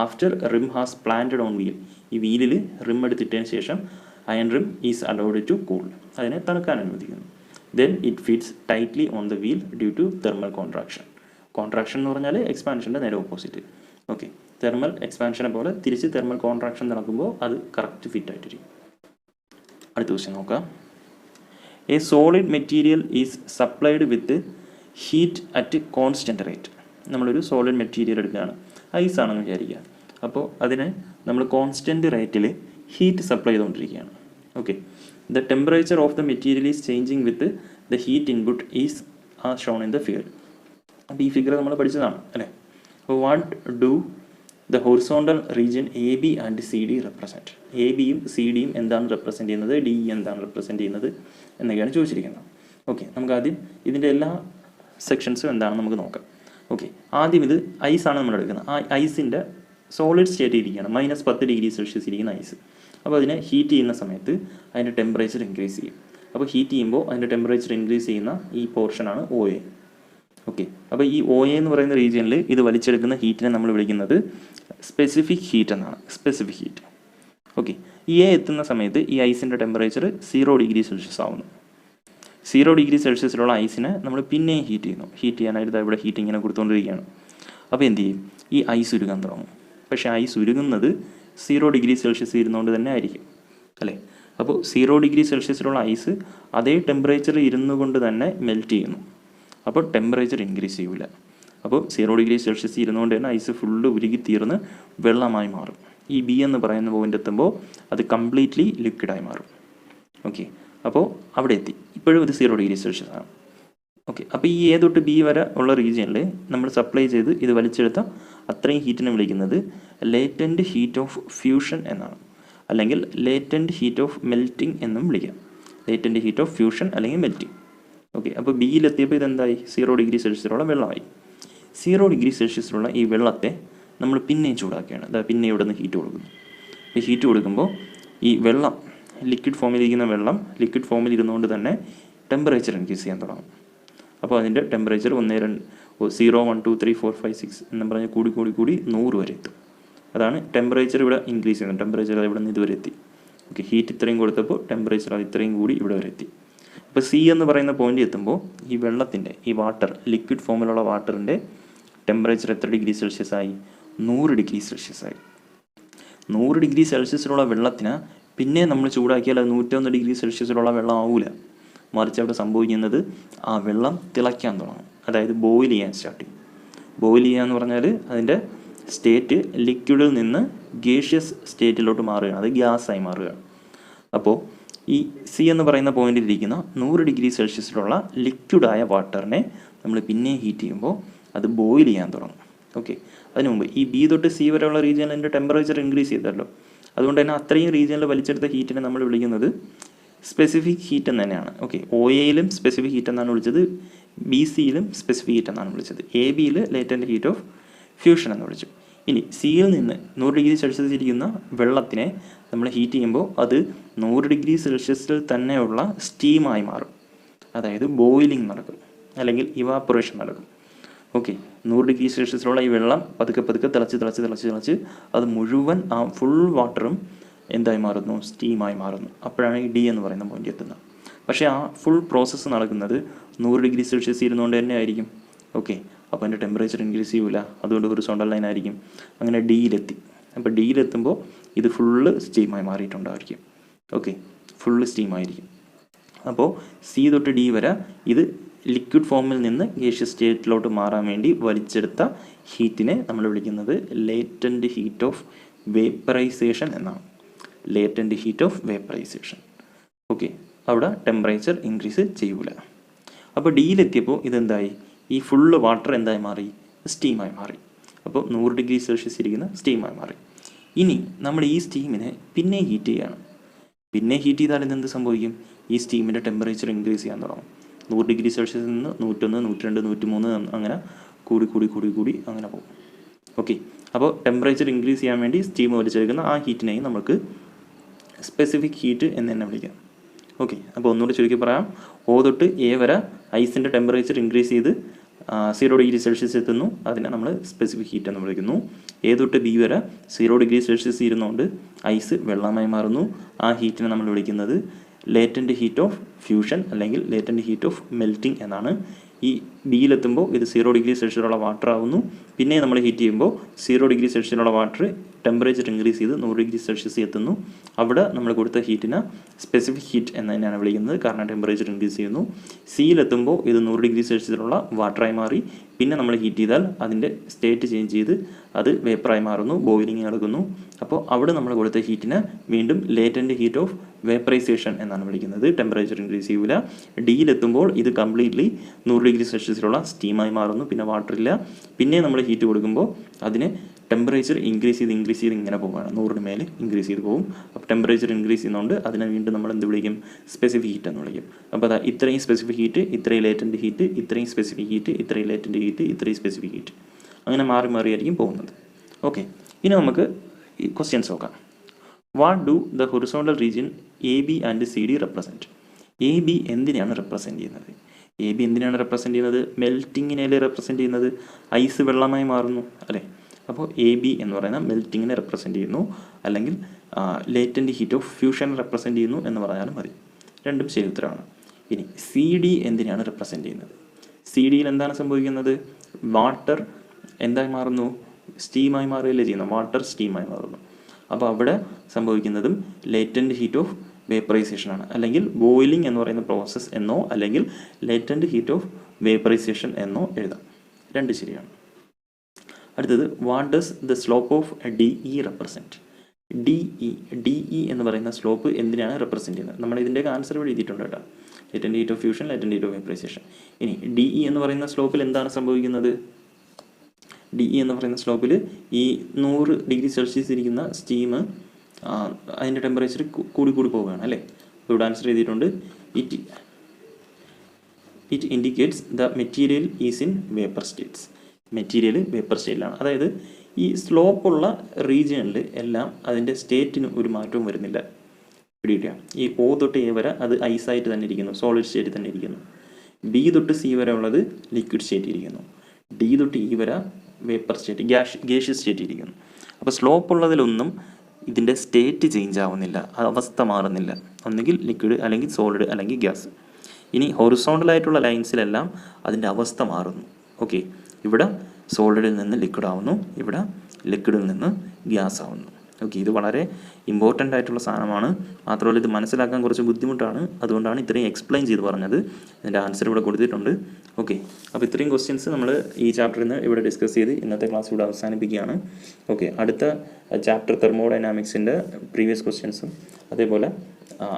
After rim has planted on wheel, ഈ വീലിൽ റിം എടുത്തിട്ടതിന് ശേഷം iron rim is allowed to cool, അതിനെ തണുക്കാൻ അനുവദിക്കുന്നു. Then it fits tightly on the wheel due to thermal contraction. Contraction എന്ന് പറഞ്ഞാൽ എക്സ്പാൻഷൻ്റെ നേരെ ഓപ്പോസിറ്റ്. ഓക്കെ, തെർമൽ എക്സ്പാൻഷനെ പോലെ തിരിച്ച് തെർമൽ കോൺട്രാക്ഷൻ നടക്കുമ്പോൾ അത് കറക്റ്റ് ഫിറ്റ് ആയിട്ടിരിക്കും. അടുത്ത ക്വസ്റ്റ്യൻ നോക്കാം. A solid material is supplied with heat at constant rate. നമ്മളൊരു സോളിഡ് മെറ്റീരിയൽ എടുക്കുകയാണ്, ഐസ് ആണെന്ന് വിചാരിക്കുക. അപ്പോൾ അതിന് നമ്മൾ കോൺസ്റ്റൻറ്റ് റേറ്റിൽ ഹീറ്റ് സപ്ലൈ ചെയ്തുകൊണ്ടിരിക്കുകയാണ്. Okay, the temperature of the material is changing with the heat input is shown in the figure. അപ്പോൾ ഈ ഫിഗർ നമ്മൾ പഠിച്ചതാണ് അല്ലേ. അപ്പോൾ what do the horizontal region A B and C D represent. A ബിയും സി ഡിയും എന്താണ് റെപ്രസെൻറ്റ് ചെയ്യുന്നത്, ഡി എന്താണ് റെപ്രസെൻറ്റ് ചെയ്യുന്നത് എന്നൊക്കെയാണ് ചോദിച്ചിരിക്കുന്നത്. ഓക്കെ, നമുക്ക് ആദ്യം ഇതിൻ്റെ എല്ലാ സെക്ഷൻസും എന്താണെന്ന് നമുക്ക് നോക്കാം. ഓക്കെ, ആദ്യം ഇത് ഐസാണ് നമ്മൾ എടുക്കുന്നത്. ആ ഐസിൻ്റെ സോളിഡ് സ്റ്റേറ്റ് ഇരിക്കുകയാണ്, -10 ഡിഗ്രി സെൽഷ്യസ് ഇരിക്കുന്ന ഐസ്. അപ്പോൾ അതിനെ ഹീറ്റ് ചെയ്യുന്ന സമയത്ത് അതിൻ്റെ ടെമ്പറേച്ചർ ഇൻക്രീസ് ചെയ്യും. അപ്പോൾ ഹീറ്റ് ചെയ്യുമ്പോൾ അതിൻ്റെ ടെമ്പറേച്ചർ ഇൻക്രീസ് ചെയ്യുന്ന ഈ പോർഷനാണ് ഒ എ. ഓക്കെ, അപ്പോൾ ഈ ഒ എ എന്ന് പറയുന്ന റീജിയനിൽ ഇത് വലിച്ചെടുക്കുന്ന ഹീറ്റിനെ നമ്മൾ വിളിക്കുന്നത് സ്പെസിഫിക് ഹീറ്റ് എന്നാണ്. Specific heat. ഓക്കെ, ഈ എ എത്തുന്ന സമയത്ത് ഈ ഐസിൻ്റെ ടെമ്പറേച്ചർ 0 ഡിഗ്രി സെൽഷ്യസ് ആവുന്നു. 0 ഡിഗ്രി സെൽഷ്യസിലുള്ള ഐസിനെ നമ്മൾ പിന്നെയും ഹീറ്റ് ചെയ്യുന്നു. ഹീറ്റ് ചെയ്യാനായിട്ട് ഇവിടെ ഹീറ്റ് ഇങ്ങനെ കൊടുത്തുകൊണ്ടിരിക്കുകയാണ്. അപ്പോൾ എന്ത് ചെയ്യും, ഈ ഐസ് ഉരുകാൻ തുടങ്ങും. പക്ഷേ ഐസ് ഉരുകുന്നത് 0 ഡിഗ്രി സെൽഷ്യസ് ഇരുന്നുകൊണ്ട് തന്നെ ആയിരിക്കും അല്ലേ. അപ്പോൾ 0 ഡിഗ്രി സെൽഷ്യസിലുള്ള ഐസ് അതേ ടെമ്പറേച്ചർ ഇരുന്നു കൊണ്ട് തന്നെ മെൽറ്റ് ചെയ്യുന്നു. അപ്പോൾ ടെമ്പറേച്ചർ ഇൻക്രീസ് ചെയ്യില്ല. അപ്പോൾ 0 ഡിഗ്രി സെൽഷ്യസ് ഇരുന്നുകൊണ്ട് തന്നെ ഐസ് ഫുള്ള് ഉരുകി തീർന്ന് വെള്ളമായി മാറും. ഈ ബി എന്ന് പറയുന്ന പോയിന്റ് എത്തുമ്പോൾ അത് കംപ്ലീറ്റ്ലി ലിക്വിഡായി മാറും. ഓക്കെ, അപ്പോൾ അവിടെ എത്തി. ഇപ്പോഴും ഇത് 0 ഡിഗ്രി സെൽഷ്യസ് ആണ്. ഓക്കെ, അപ്പോൾ ഈ എ തൊട്ട് ബി വരെ ഉള്ള റീജിയനിൽ നമ്മൾ സപ്ലൈ ചെയ്ത് ഇത് വലിച്ചെടുത്ത അത്രയും ഹീറ്റിനെ വിളിക്കുന്നത് ലേറ്റൻറ്റ് ഹീറ്റ് ഓഫ് ഫ്യൂഷൻ എന്നാണ്, അല്ലെങ്കിൽ ലേറ്റൻറ്റ് ഹീറ്റ് ഓഫ് മെൽറ്റിംഗ് എന്നും വിളിക്കാം. ലേറ്റൻറ്റ് ഹീറ്റ് ഓഫ് ഫ്യൂഷൻ അല്ലെങ്കിൽ മെൽറ്റിംഗ്. ഓക്കെ, അപ്പോൾ ബിയിലെത്തിയപ്പോൾ ഇതെന്തായി, 0 ഡിഗ്രി സെൽഷ്യസിലുള്ള വെള്ളമായി. 0 ഡിഗ്രി സെൽഷ്യസിലുള്ള ഈ വെള്ളത്തെ നമ്മൾ പിന്നെയും ചൂടാക്കുകയാണ്. അതായത് പിന്നെ ഇവിടെ നിന്ന് ഹീറ്റ് കൊടുക്കുന്നു. ഈ ഹീറ്റ് കൊടുക്കുമ്പോൾ ഈ വെള്ളം, ലിക്വിഡ് ഫോമിലിരിക്കുന്ന വെള്ളം ലിക്വിഡ് ഫോമിൽ ഇരുന്നുകൊണ്ട് തന്നെ ടെമ്പറേച്ചർ ഇൻക്രീസ് ചെയ്യാൻ തുടങ്ങും. അപ്പോൾ അതിൻ്റെ ടെമ്പറേച്ചർ 0, 1, 2, 3, 4, 5, 6 എന്ന് പറഞ്ഞ് കൂടി 100 വരെ എത്തും. അതാണ് ടെമ്പറേച്ചർ ഇവിടെ ഇൻക്രീസ് ചെയ്യുന്നത്. ടെമ്പറേച്ചർ ഇവിടെ നിന്ന് ഇതുവരെ എത്തി. ഓക്കെ, ഹീറ്റ് ഇത്രയും കൊടുത്തപ്പോൾ ടെമ്പറേച്ചർ അത് ഇത്രയും കൂടി ഇവിടെ വരെ എത്തി. അപ്പോൾ സി എന്ന് പറയുന്ന പോയിന്റ് എത്തുമ്പോൾ ഈ വെള്ളത്തിൻ്റെ, ഈ വാട്ടർ, ലിക്വിഡ് ഫോമിലുള്ള വാട്ടറിൻ്റെ ടെമ്പറേച്ചർ എത്ര ഡിഗ്രി സെൽഷ്യസ് ആയി, 100 ഡിഗ്രി സെൽഷ്യസ് ആയി. 100 ഡിഗ്രി സെൽഷ്യസിലുള്ള വെള്ളത്തിന് പിന്നെ നമ്മൾ ചൂടാക്കിയാൽ അത് 101 ഡിഗ്രി സെൽഷ്യസിലുള്ള വെള്ളം ആവില്ല. മറിച്ച് അവിടെ സംഭവിക്കുന്നത് ആ വെള്ളം തിളയ്ക്കാൻ തുടങ്ങും. അതായത് ബോയിൽ ചെയ്യാൻ സ്റ്റാർട്ട് ചെയ്യും. ബോയിൽ ചെയ്യുക എന്ന് പറഞ്ഞാൽ അതിൻ്റെ സ്റ്റേറ്റ് ലിക്വിഡിൽ നിന്ന് ഗേഷ്യസ് സ്റ്റേറ്റിലോട്ട് മാറുകയാണ്, അത് ഗ്യാസായി മാറുകയാണ്. അപ്പോൾ ഈ സി എന്ന് പറയുന്ന പോയിന്റിലിരിക്കുന്ന 100 ഡിഗ്രി സെൽഷ്യസിലുള്ള ലിക്വിഡായ വാട്ടറിനെ നമ്മൾ പിന്നെ ഹീറ്റ് ചെയ്യുമ്പോൾ അത് ബോയിൽ ചെയ്യാൻ തുടങ്ങും. ഓക്കെ, അതിന് മുമ്പ് ഈ ബി തൊട്ട് സി വരെയുള്ള റീജിയനിൻ്റെ ടെമ്പറേച്ചർ ഇൻക്രീസ് ചെയ്തല്ലോ. അതുകൊണ്ട് തന്നെ അത്രയും റീജിയനിൽ വലിച്ചെടുത്ത ഹീറ്റിനെ നമ്മൾ വിളിക്കുന്നത് സ്പെസിഫിക് ഹീറ്റ് എന്ന് തന്നെയാണ്. ഓക്കെ, ഒ എയിലും സ്പെസിഫിക് ഹീറ്റ് എന്നാണ് വിളിച്ചത്, ബി സിയിലും സ്പെസിഫിക് ഹീറ്റ് എന്നാണ് വിളിച്ചത്, എ ബിയിൽ ലേറ്റൻറ്റ് ഹീറ്റ് ഓഫ് ഫ്യൂഷൻ എന്ന് വിളിച്ചു. ഇനി സിയിൽ നിന്ന് 100 ഡിഗ്രി സെൽഷ്യസ് ഇരിക്കുന്ന വെള്ളത്തിനെ നമ്മൾ ഹീറ്റ് ചെയ്യുമ്പോൾ അത് 100 ഡിഗ്രി സെൽഷ്യസിൽ തന്നെയുള്ള സ്റ്റീമായി മാറും. അതായത് ബോയിലിംഗ് നടക്കും, അല്ലെങ്കിൽ ഇവാപ്പറേഷൻ നടക്കും. ഓക്കെ, 100 ഡിഗ്രി സെൽഷ്യസിലുള്ള ഈ വെള്ളം പതുക്കെ തിളച്ച് അത് മുഴുവൻ ആ ഫുൾ വാട്ടറും എന്തായി മാറുന്നു, സ്റ്റീമായി മാറുന്നു. അപ്പോഴാണ് ഈ ഡി എന്ന് പറയുന്ന പോയിന്റ് എത്തുന്നത്. പക്ഷേ ആ ഫുൾ പ്രോസസ്സ് നടക്കുന്നത് 100 ഡിഗ്രി സെൽഷ്യസ് ഇരുന്നുകൊണ്ട് തന്നെ ആയിരിക്കും. ഓക്കെ, അപ്പോൾ അതിൻ്റെ ടെമ്പറേച്ചർ ഇൻക്രീസ് ചെയ്യില്ല, അതുകൊണ്ട് ഹൊറിസോണ്ടൽ ലൈൻ ആയിരിക്കും. അങ്ങനെ ഡിയിലെത്തി. അപ്പോൾ ഡിയിലെത്തുമ്പോൾ ഇത് ഫുള്ള് സ്റ്റീമായി മാറിയിട്ടുണ്ടായിരിക്കും. ഓക്കെ, ഫുള്ള് സ്റ്റീമായിരിക്കും. അപ്പോൾ സി തൊട്ട് ഡി വരെ ഇത് ലിക്വിഡ് ഫോമിൽ നിന്ന് ഗേഷ്യസ് സ്റ്റേറ്റിലോട്ട് മാറാൻ വേണ്ടി വലിച്ചെടുത്ത ഹീറ്റിനെ നമ്മൾ വിളിക്കുന്നത് ലേറ്റൻറ്റ് ഹീറ്റ് ഓഫ് വേപ്പറൈസേഷൻ എന്നാണ്. Latent heat of vaporisation. Okay, അവിടെ ടെമ്പറേച്ചർ ഇൻക്രീസ് ചെയ്യൂല. അപ്പോൾ ഡിയിലെത്തിയപ്പോൾ ഇതെന്തായി, ഈ ഫുള്ള് വാട്ടർ എന്തായി മാറി, സ്റ്റീമായി മാറി. അപ്പോൾ 100 ഡിഗ്രി സെൽഷ്യസ് ഇരിക്കുന്ന സ്റ്റീമായി മാറി. ഇനി നമ്മൾ ഈ സ്റ്റീമിനെ പിന്നെ ഹീറ്റ് ചെയ്യുകയാണ്. പിന്നെ ഹീറ്റ് ചെയ്താൽ എന്ത് സംഭവിക്കും? ഈ സ്റ്റീമിൻ്റെ ടെമ്പറേച്ചർ ഇൻക്രീസ് ചെയ്യാൻ തുടങ്ങും. 100 ഡിഗ്രി സെൽഷ്യസിൽ നിന്ന് 101, 102, 103 അങ്ങനെ കൂടി അങ്ങനെ പോകും. ഓക്കെ, അപ്പോൾ ടെമ്പറേച്ചർ ഇൻക്രീസ് ചെയ്യാൻ വേണ്ടി സ്റ്റീം വലിച്ചെടുക്കുന്ന ആ ഹീറ്റിനെയും നമുക്ക് സ്പെസിഫിക് ഹീറ്റ് എന്ന് തന്നെ വിളിക്കാം. ഓക്കെ, അപ്പോൾ ഒന്നുകൂടി ചുരുക്കി പറയാം. O തൊട്ട് A വരെ ഐസിൻ്റെ ടെമ്പറേച്ചർ ഇൻക്രീസ് ചെയ്ത് 0 ഡിഗ്രി സെൽഷ്യസ് എത്തുന്നു, അതിനെ നമ്മൾ സ്പെസിഫിക് ഹീറ്റ് എന്ന് വിളിക്കുന്നു. A തൊട്ട് B വരെ 0 ഡിഗ്രി സെൽഷ്യസ് ഇരുന്നുകൊണ്ട് ഐസ് വെള്ളമായി മാറുന്നു, ആ ഹീറ്റിനെ നമ്മൾ വിളിക്കുന്നത് ലേറ്റൻറ്റ് ഹീറ്റ് ഓഫ് ഫ്യൂഷൻ അല്ലെങ്കിൽ ലേറ്റൻറ്റ് ഹീറ്റ് ഓഫ് മെൽറ്റിംഗ് എന്നാണ്. ഈ ബിയിലെത്തുമ്പോൾ ഇത് 0 ഡിഗ്രി സെൽഷ്യസിലുള്ള വാട്ടർ ആവുന്നു. പിന്നെ നമ്മൾ ഹീറ്റ് ചെയ്യുമ്പോൾ 0 ഡിഗ്രി സെൽഷ്യസിലുള്ള വാട്ടർ ടെമ്പറേച്ചർ ഇൻക്രീസ് ചെയ്ത് 100 ഡിഗ്രി സെൽഷ്യസ് എത്തുന്നു. അവിടെ നമ്മൾ കൊടുത്ത ഹീറ്റിനെ സ്പെസിഫിക് ഹീറ്റ് എന്ന് തന്നെയാണ് വിളിക്കുന്നത്, കാരണം ടെമ്പറേച്ചർ ഇൻക്രീസ് ചെയ്യുന്നു. സിയിലെത്തുമ്പോൾ ഇത് 100 ഡിഗ്രി സെൽഷ്യസിലുള്ള വാട്ടറായി മാറി. പിന്നെ നമ്മൾ ഹീറ്റ് ചെയ്താൽ അതിൻ്റെ സ്റ്റേറ്റ് ചേഞ്ച് ചെയ്ത് അത് വേപ്പറായി മാറുന്നു, ബോയിലിംഗ് നടക്കുന്നു. അപ്പോൾ അവിടെ നമ്മൾ കൊടുത്ത ഹീറ്റിനെ വീണ്ടും ലേറ്റൻറ്റ് ഹീറ്റ് ഓഫ് വേപ്പറൈസേഷൻ എന്നാണ് വിളിക്കുന്നത്. ടെമ്പറേച്ചർ ഇൻക്രീസ് ചെയ്യില്ല. ഡിയിലെത്തുമ്പോൾ ഇത് കംപ്ലീറ്റ്ലി 100 ഡിഗ്രി സെൽഷ്യസിലുള്ള സ്റ്റീമായി മാറുന്നു, പിന്നെ വാട്ടറില്ല. പിന്നെ നമ്മൾ ഹീറ്റ് കൊടുക്കുമ്പോൾ അതിന് ടെമ്പറേച്ചർ ഇൻക്രീസ് ചെയ്ത് ഇങ്ങനെ പോവുകയാണ്, 100 മേലെ ഇൻക്രീസ് ചെയ്ത് പോകും. അപ്പോൾ ടെമ്പറേച്ചർ ഇൻക്രീസ് ചെയ്യുന്നതുകൊണ്ട് അതിനെ വീണ്ടും നമ്മൾ എന്ത് വിളിക്കും? സ്പെസിഫിക് ഹീറ്റ് എന്ന് വിളിക്കും. അപ്പോൾ അതാ ഇത്രയും സ്പെസിഫിക് ഹീറ്റ്, ഇത്രയും ലേറ്റൻറ്റ് ഹീറ്റ്, ഇത്രയും സ്പെസിഫിക് ഹീറ്റ്, ഇത്രയും ലേറ്റൻറ്റ് ഹീറ്റ്, ഇത്രയും സ്പെസിഫിക് ഹീറ്റ്, അങ്ങനെ മാറിയായിരിക്കും പോകുന്നത്. ഓക്കെ, ഇനി നമുക്ക് ഈ ക്വസ്റ്റ്യൻസ് നോക്കാം. What do the horizontal region AB and CD represent? AB എന്തിനാണ് റെപ്രസെൻറ്റ് ചെയ്യുന്നത്? AB എന്തിനാണ് റെപ്രസെൻറ്റ് ചെയ്യുന്നത്? മെൽറ്റിങ്ങിനല്ലേ റെപ്രസെൻറ്റ് ചെയ്യുന്നത്? ഐസ് വെള്ളമായി മാറുന്നു അല്ലേ? അപ്പോൾ AB എന്ന് പറയുന്ന മെൽറ്റിങ്ങിനെ റെപ്രസെൻറ്റ് ചെയ്യുന്നു, അല്ലെങ്കിൽ latent heat of fusion represent ചെയ്യുന്നു എന്ന് പറഞ്ഞാലും മതി. രണ്ടും ശരി ഉത്തരമാണ്. ഇനി CD എന്തിനാണ് റെപ്രസെൻറ്റ് ചെയ്യുന്നത്? CDയിൽ എന്താണ് സംഭവിക്കുന്നത്? വാട്ടർ എന്തായി മാറുന്നു? സ്റ്റീമായി മാറുകയല്ലേ ചെയ്യുന്നത്? വാട്ടർ സ്റ്റീമായി മാറുന്നു. അപ്പോൾ അവിടെ സംഭവിക്കുന്നതും ലേറ്റൻറ്റ് ഹീറ്റ് ഓഫ് വേപ്പറൈസേഷൻ ആണ്, അല്ലെങ്കിൽ ബോയിലിംഗ് എന്ന് പറയുന്ന പ്രോസസ്സ് എന്നോ അല്ലെങ്കിൽ ലേറ്റൻറ്റ് ഹീറ്റ് ഓഫ് വേപ്പറൈസേഷൻ എന്നോ എഴുതാം. രണ്ട് ശരിയാണ്. അടുത്തത്, what does the slope of DE represent? DE എന്ന് പറയുന്ന സ്ലോപ്പ് എന്തിനാണ് റെപ്രസെൻറ്റ് ചെയ്യുന്നത്? നമ്മൾ ഇതിൻ്റെയൊക്കെ ആൻസർ ഇവിടെ എഴുതിയിട്ടുണ്ട് കേട്ടോ. Latent heat of fusion, latent heat of vaporisation. ഇനി DE എന്ന് പറയുന്ന സ്ലോപ്പിൽ എന്താണ് സംഭവിക്കുന്നത്? DE എന്ന് പറയുന്ന സ്ലോപ്പിൽ ഈ 100 ഡിഗ്രി സെൽഷ്യസ് ഇരിക്കുന്ന സ്റ്റീം അതിൻ്റെ ടെമ്പറേച്ചർ കൂടി പോവുകയാണ് അല്ലേ? ഇവിടെ ആൻസർ ചെയ്തിട്ടുണ്ട്. It indicates the material is in vapour states. Material vapour സ്റ്റേറ്റിലാണ്. അതായത് ഈ സ്ലോപ്പുള്ള റീജിയണിൽ എല്ലാം അതിൻ്റെ സ്റ്റേറ്റിന് ഒരു മാറ്റവും വരുന്നില്ല. പിടികിട്ടുക? ഈ O തൊട്ട് A വരെ അത് ഐസായിട്ട് തന്നെ ഇരിക്കുന്നു, സോളിഡ് സ്റ്റേറ്റിൽ തന്നെ ഇരിക്കുന്നു. B തൊട്ട് C വരെ ഉള്ളത് ലിക്വിഡ് സ്റ്റേറ്റ് ഇരിക്കുന്നു. D തൊട്ട് E വരെ വേപ്പർ സ്റ്റേറ്റ്, ഗ്യാഷ്യസ് സ്റ്റേറ്റ് ഇരിക്കുന്നു. അപ്പോൾ സ്ലോപ്പ് ഉള്ളതിലൊന്നും ഇതിൻ്റെ സ്റ്റേറ്റ് ചേഞ്ച് ആവുന്നില്ല, അവസ്ഥ മാറുന്നില്ല. ഒന്നുകിൽ ലിക്വിഡ്, അല്ലെങ്കിൽ സോളിഡ്, അല്ലെങ്കിൽ ഗ്യാസ്. ഇനി ഹൊറിസോണ്ടലായിട്ടുള്ള ലൈൻസിലെല്ലാം അതിൻ്റെ അവസ്ഥ മാറുന്നു. ഓക്കെ, ഇവിടെ സോളിഡിൽ നിന്ന് ലിക്വിഡ് ആവുന്നു, ഇവിടെ ലിക്വിഡിൽ നിന്ന് ഗ്യാസ് ആവുന്നു. ഓക്കെ, ഇത് വളരെ ഇമ്പോർട്ടൻ്റ് ആയിട്ടുള്ള സാധനമാണ്. മാത്രമല്ല ഇത് മനസ്സിലാക്കാൻ കുറച്ച് ബുദ്ധിമുട്ടാണ്, അതുകൊണ്ടാണ് ഇത്രയും എക്സ്പ്ലെയിൻ ചെയ്ത് പറഞ്ഞത്. ഇതിൻ്റെ ആൻസർ ഇവിടെ കൊടുത്തിട്ടുണ്ട്. ഓക്കെ, അപ്പോൾ ഇത്രയും ക്വസ്റ്റ്യൻസ് നമ്മൾ ഈ ചാപ്റ്ററിൽ നിന്ന് ഇവിടെ ഡിസ്കസ് ചെയ്ത് ഇന്നത്തെ ക്ലാസ് ഇവിടെ അവസാനിപ്പിക്കുകയാണ്. ഓക്കെ, അടുത്ത ചാപ്റ്റർ തെർമോഡൈനാമിക്സിൻ്റെ പ്രീവിയസ് ക്വസ്റ്റ്യൻസും അതേപോലെ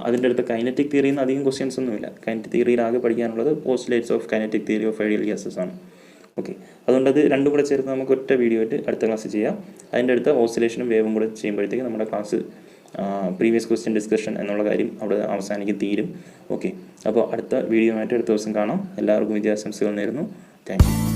അതിൻ്റെ അടുത്ത കൈനറ്റിക് തിയറിയിൽ നിന്ന് അധികം ക്വസ്റ്റ്യൻസ് ഒന്നുമില്ല. കൈനറ്റിക് തിയറിയിൽ ആകെ പഠിക്കാനുള്ളത് postulates of kinetic theory of ideal gases ആണ്. ഓക്കെ, അതുകൊണ്ട് അത് രണ്ടും കൂടെ ചേർത്ത് നമുക്ക് ഒറ്റ വീഡിയോ ആയിട്ട് അടുത്ത ക്ലാസ് ചെയ്യാം. അതിൻ്റെ അടുത്ത ഓസിലേഷനും വേവും കൂടെ ചെയ്യുമ്പോഴത്തേക്ക് നമ്മുടെ ക്ലാസ് പ്രീവിയസ് ക്വസ്റ്റ്യൻ ഡിസ്കഷൻ എന്നുള്ള കാര്യം അവിടെ അവസാനിക്കും, തീരും. ഓക്കെ, അപ്പോൾ അടുത്ത വീഡിയോ ആയിട്ട് അടുത്ത ദിവസം കാണാം. എല്ലാവർക്കും വിദ്യാശംസകൾ നേരുന്നു. Thank you.